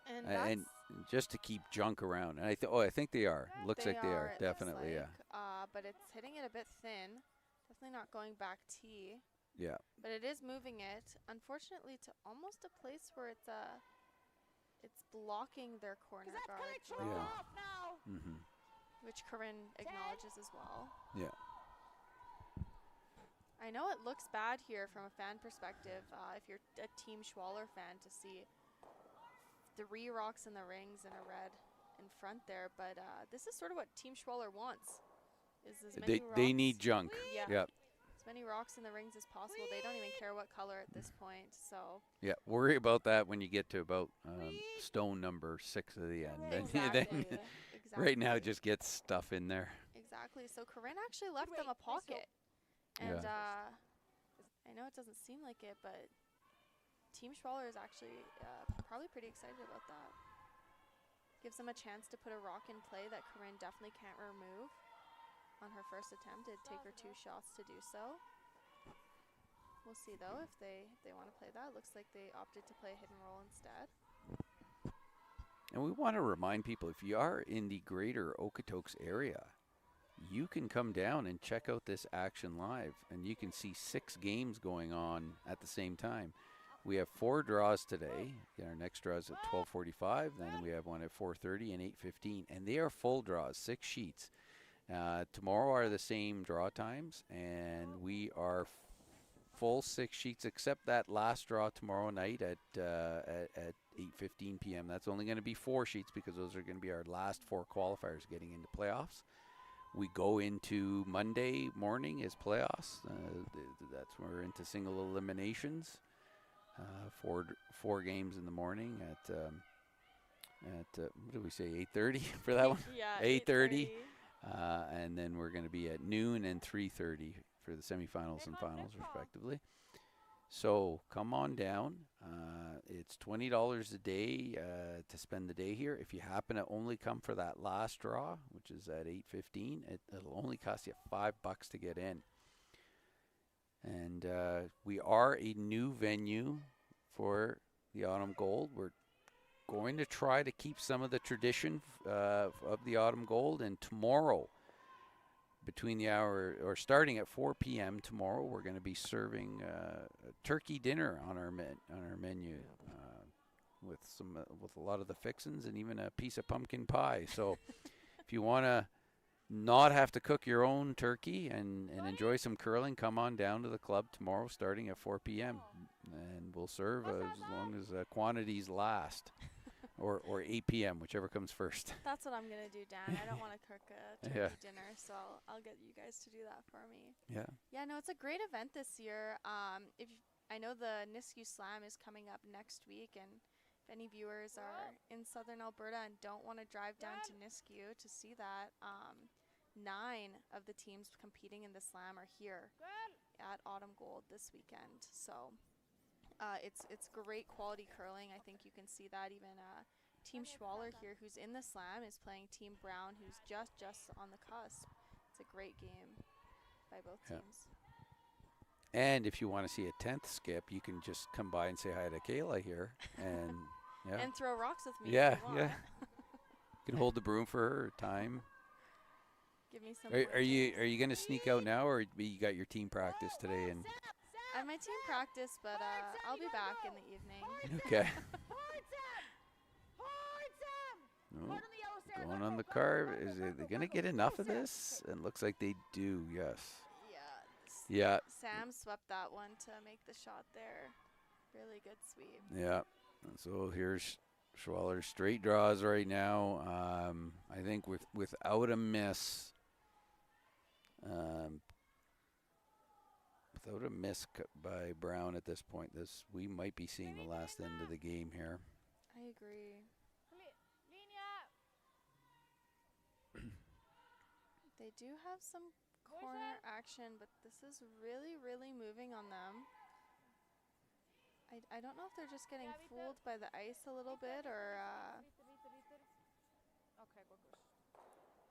And and that's just to keep junk around. And I think they are. Looks like they are. it looks Definitely, yeah. like, but it's hitting it a bit thin. Definitely not going back T. Yeah. But it is moving it, unfortunately, to almost a place where it's blocking their corner That's guard kind of draw, choked Yeah. off now. Mm-hmm. which Corryn acknowledges as well. Yeah. I know it looks bad here from a fan perspective, if you're a Team Schwaller fan, to see 3 rocks in the rings and a red in front there, but this is sort of what Team Schwaller wants. Is as many They rocks- need junk. Yeah. Yeah. as many rocks in the rings as possible. They don't even care what color at this point. So Yeah. Worry about that when you get to about stone number 6 of the end. exactly, Then right now, exactly. just get stuff in there. Exactly. So Corryn actually left them a Nice hook. pocket, and I know it doesn't seem like it, but Team Schwaller is actually probably pretty excited about that. Gives them a chance to put a rock in play that Corryn definitely can't remove. On her first attempt, it'd take her 2 shots to do so. We'll see though if they want to play that. Looks like they opted to play a hit and roll instead. And we want to remind people, if you are in the greater Okotoks area, you can come down and check out this action live, and you can see 6 games going on at the same time. We have 4 draws today. Our next draw is at 12:45. Then we have one at 4:30 and 8:15, and they are full draws, 6 sheets. Tomorrow are the same draw times, and we are full 6 sheets, except that last draw tomorrow night at 8:15 p.m. That's only going to be 4 sheets because those are going to be our last 4 qualifiers getting into playoffs. We go into Monday morning as playoffs. That's when we're into single eliminations. 4 games in the morning at what did we say, 8:30 for that one? Yeah, 8:30. And then we're going to be at noon and 3:30 for the semifinals and finals, respectively. So come on down. It's $20 a day to spend the day here. If you happen to only come for that last draw, which is at 8:15, it'll only cost you $5 to get in. And we are a new venue for the Autumn Gold. We're going to try to keep some of the tradition of the Autumn Gold. And tomorrow, between the hour, or starting at 4 p.m. tomorrow, we're going to be serving a turkey dinner on our menu. with a lot of the fixins and even a piece of pumpkin pie. So if you want to not have to cook your own turkey and enjoy some curling, come on down to the club tomorrow starting at 4 p.m. and we'll serve as long as quantities last. Or 8 p.m., whichever comes first. That's what I'm going to do, Dan. I don't want to cook a turkey dinner, so I'll get you guys to do that for me. Yeah. Yeah, no, it's a great event this year. I know the Nisku Slam is coming up next week, and if any viewers are in southern Alberta and don't want to drive down to Nisku to see that, 9 of the teams competing in the Slam are here at Autumn Gold this weekend. So it's great quality curling. I think you can see that even Team Schwaller here, who's in the Slam, is playing Team Brown, who's just on the cusp. It's a great game by both teams. And if you want to see a 10th skip, you can just come by and say hi to Kayla here and and throw rocks with me. Yeah, yeah. You can hold the broom for her time. Give me some. Are you going to sneak out now, or you got your team practice today? And I have my team practice, but I'll be back in the evening. Okay. Oh, going on the carve. Is they going to get enough of this? It looks like they do, yes. Yeah. Sam swept that one to make the shot there. Really good sweep. Yeah. So here's Schwaller straight draws right now. I think without a miss, by Brown at this point, we might be seeing the last end of the game here. I agree. They do have some corner action, but this is really, really moving on them. I don't know if they're just getting fooled by the ice a little bit, or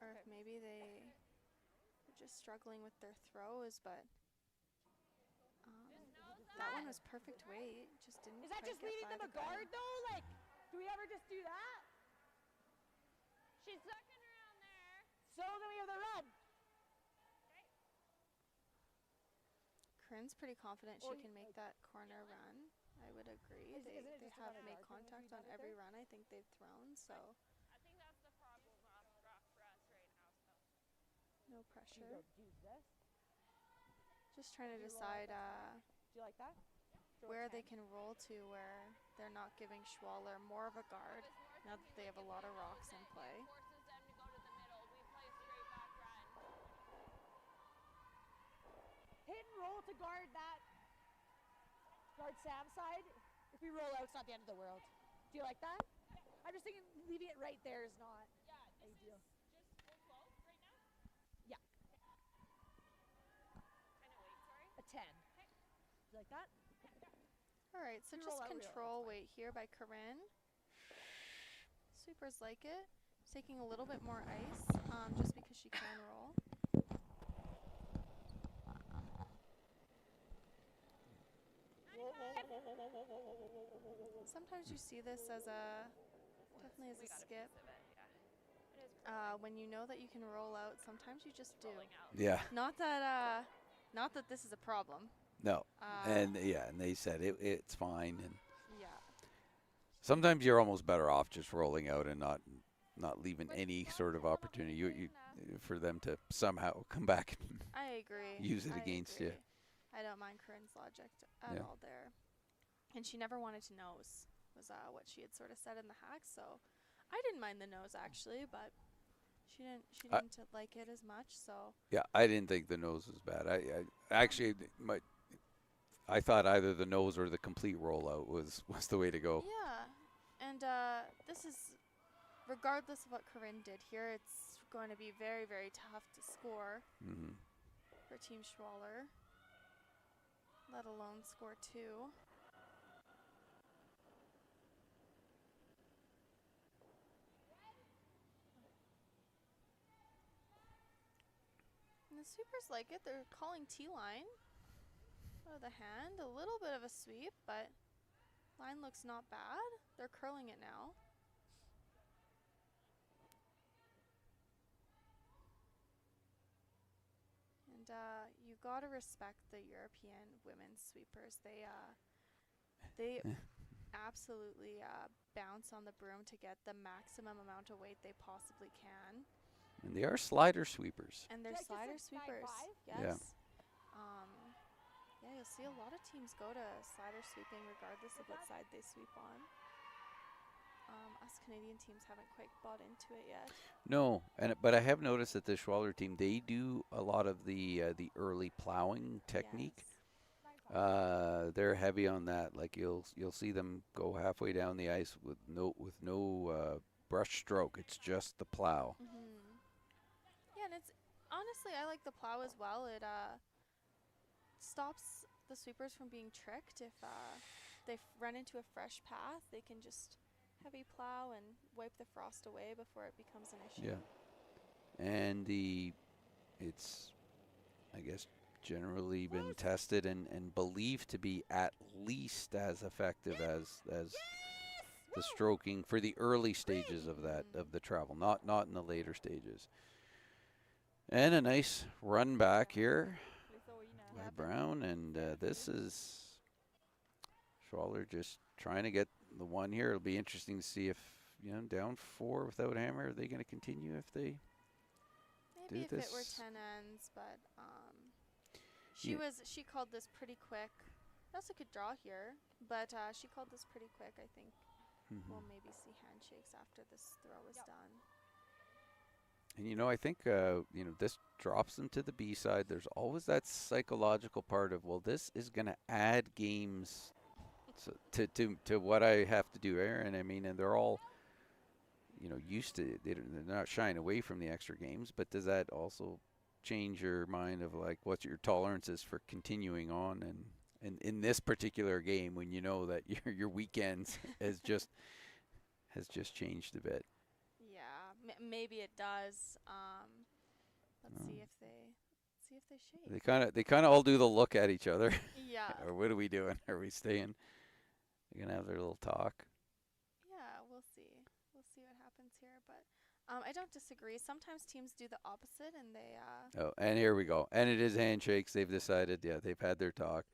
if maybe they're just struggling with their throws, but that one was perfect weight. Just didn't. Is that just leading them a guard though? Like, do we ever just do that? She's sucking around there. So then we have the run. Corryn's pretty confident she can make that corner run. I would agree. They have made contact on every run I think they've thrown, so. I think that's the problem for us right now. So. No pressure. Just trying to decide do you like that? where they can roll to, where they're not giving Schwaller more of a guard now that they have a lot of rocks in play. Forces them to go to the middle. We play straight back run. Hit and roll to guard Sam's side. If we roll out, it's not the end of the world. Do you like that? I'm just thinking leaving it right there is not ideal. Just full flow right now? Yeah. Kind of weight, sorry. A 10. Do you like that? All right, so just control weight here by Corryn. Sweepers like it. Taking a little bit more ice just because she can roll. Sometimes you see this as definitely as a skip. When you know that you can roll out, sometimes you just do. Yeah. Not that this is a problem. No. And they said it's fine. And yeah. Sometimes you're almost better off just rolling out and not leaving any sort of opportunity for them to somehow come back and I agree. use it against you. I don't mind Corryn's logic at all there. And she never wanted to nose, was what she had sort of said in the hack. So I didn't mind the nose actually, but she didn't like it as much. So yeah, I didn't think the nose was bad. I thought either the nose or the complete rollout was the way to go. Yeah, and this is, regardless of what Corryn did here, it's going to be very, very tough to score for Team Schwaller, let alone score 2. And the sweepers like it. They're calling T-line. Oh, the hand, a little bit of a sweep, but line looks not bad. They're curling it now. And you gotta respect the European women's sweepers. They absolutely bounce on the broom to get the maximum amount of weight they possibly can. And they are slider sweepers. And they're Like this slider is nine sweepers. five? Yes. Yeah. Yeah, you'll see a lot of teams go to slider sweeping regardless of what side they sweep on. Us Canadian teams haven't quite bought into it yet. No, but I have noticed that the Schwaller team, they do a lot of the early plowing technique. Yes. They're heavy on that. Like you'll see them go halfway down the ice with no brush stroke. It's just the plow. Yeah, and it's honestly, I like the plow as well. It stops the sweepers from being tricked. If they run into a fresh path, they can just heavy plow and wipe the frost away before it becomes an issue. Yeah, and it's, I guess, generally been tested and believed to be at least as effective as the stroking for the early stages of the travel, not in the later stages. And a nice run back here by Brown, and this is Schwaller just trying to get the one here. It'll be interesting to see if, down 4 without hammer, are they going to continue if they Maybe do if this? it were 10 ends, but Yeah. she called this pretty quick. They also could draw here, but she called this pretty quick. I think we'll maybe see handshakes after this throw is done. And I think this drops them to the B side. There's always that psychological part of, well, this is going to add games to what I have to do, Aaron. I mean, and they're all used to it. They're not shying away from the extra games, but does that also change your mind of like what your tolerance is for continuing on and in this particular game when you know that your weekends has just changed a bit? Yeah, maybe it does. Let's see if they shake. They kind of all do the look at each other. Yeah. Or what are we doing? Are we staying? They're gonna have their little talk. Yeah, we'll see. We'll see what happens here, but I don't disagree. Sometimes teams do the opposite, and they. Oh, and here we go. And it is handshakes. They've decided. Yeah, they've had their talk.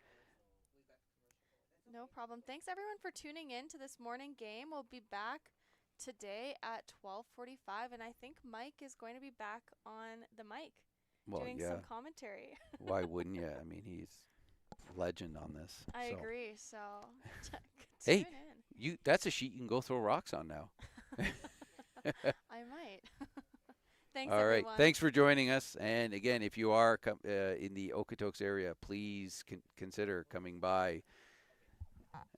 No problem. Thanks everyone for tuning in to this morning game. We'll be back today at 12:45, and I think Mike is going to be back on the mic doing some commentary. Why wouldn't you? I mean, he's a legend on this. I agree. So hey, tune in. That's a sheet you can go throw rocks on now. I might. Thanks, All right. everyone. Thanks for joining us. And again, if you are in the Okotoks area, please consider coming by.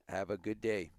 Have a good day.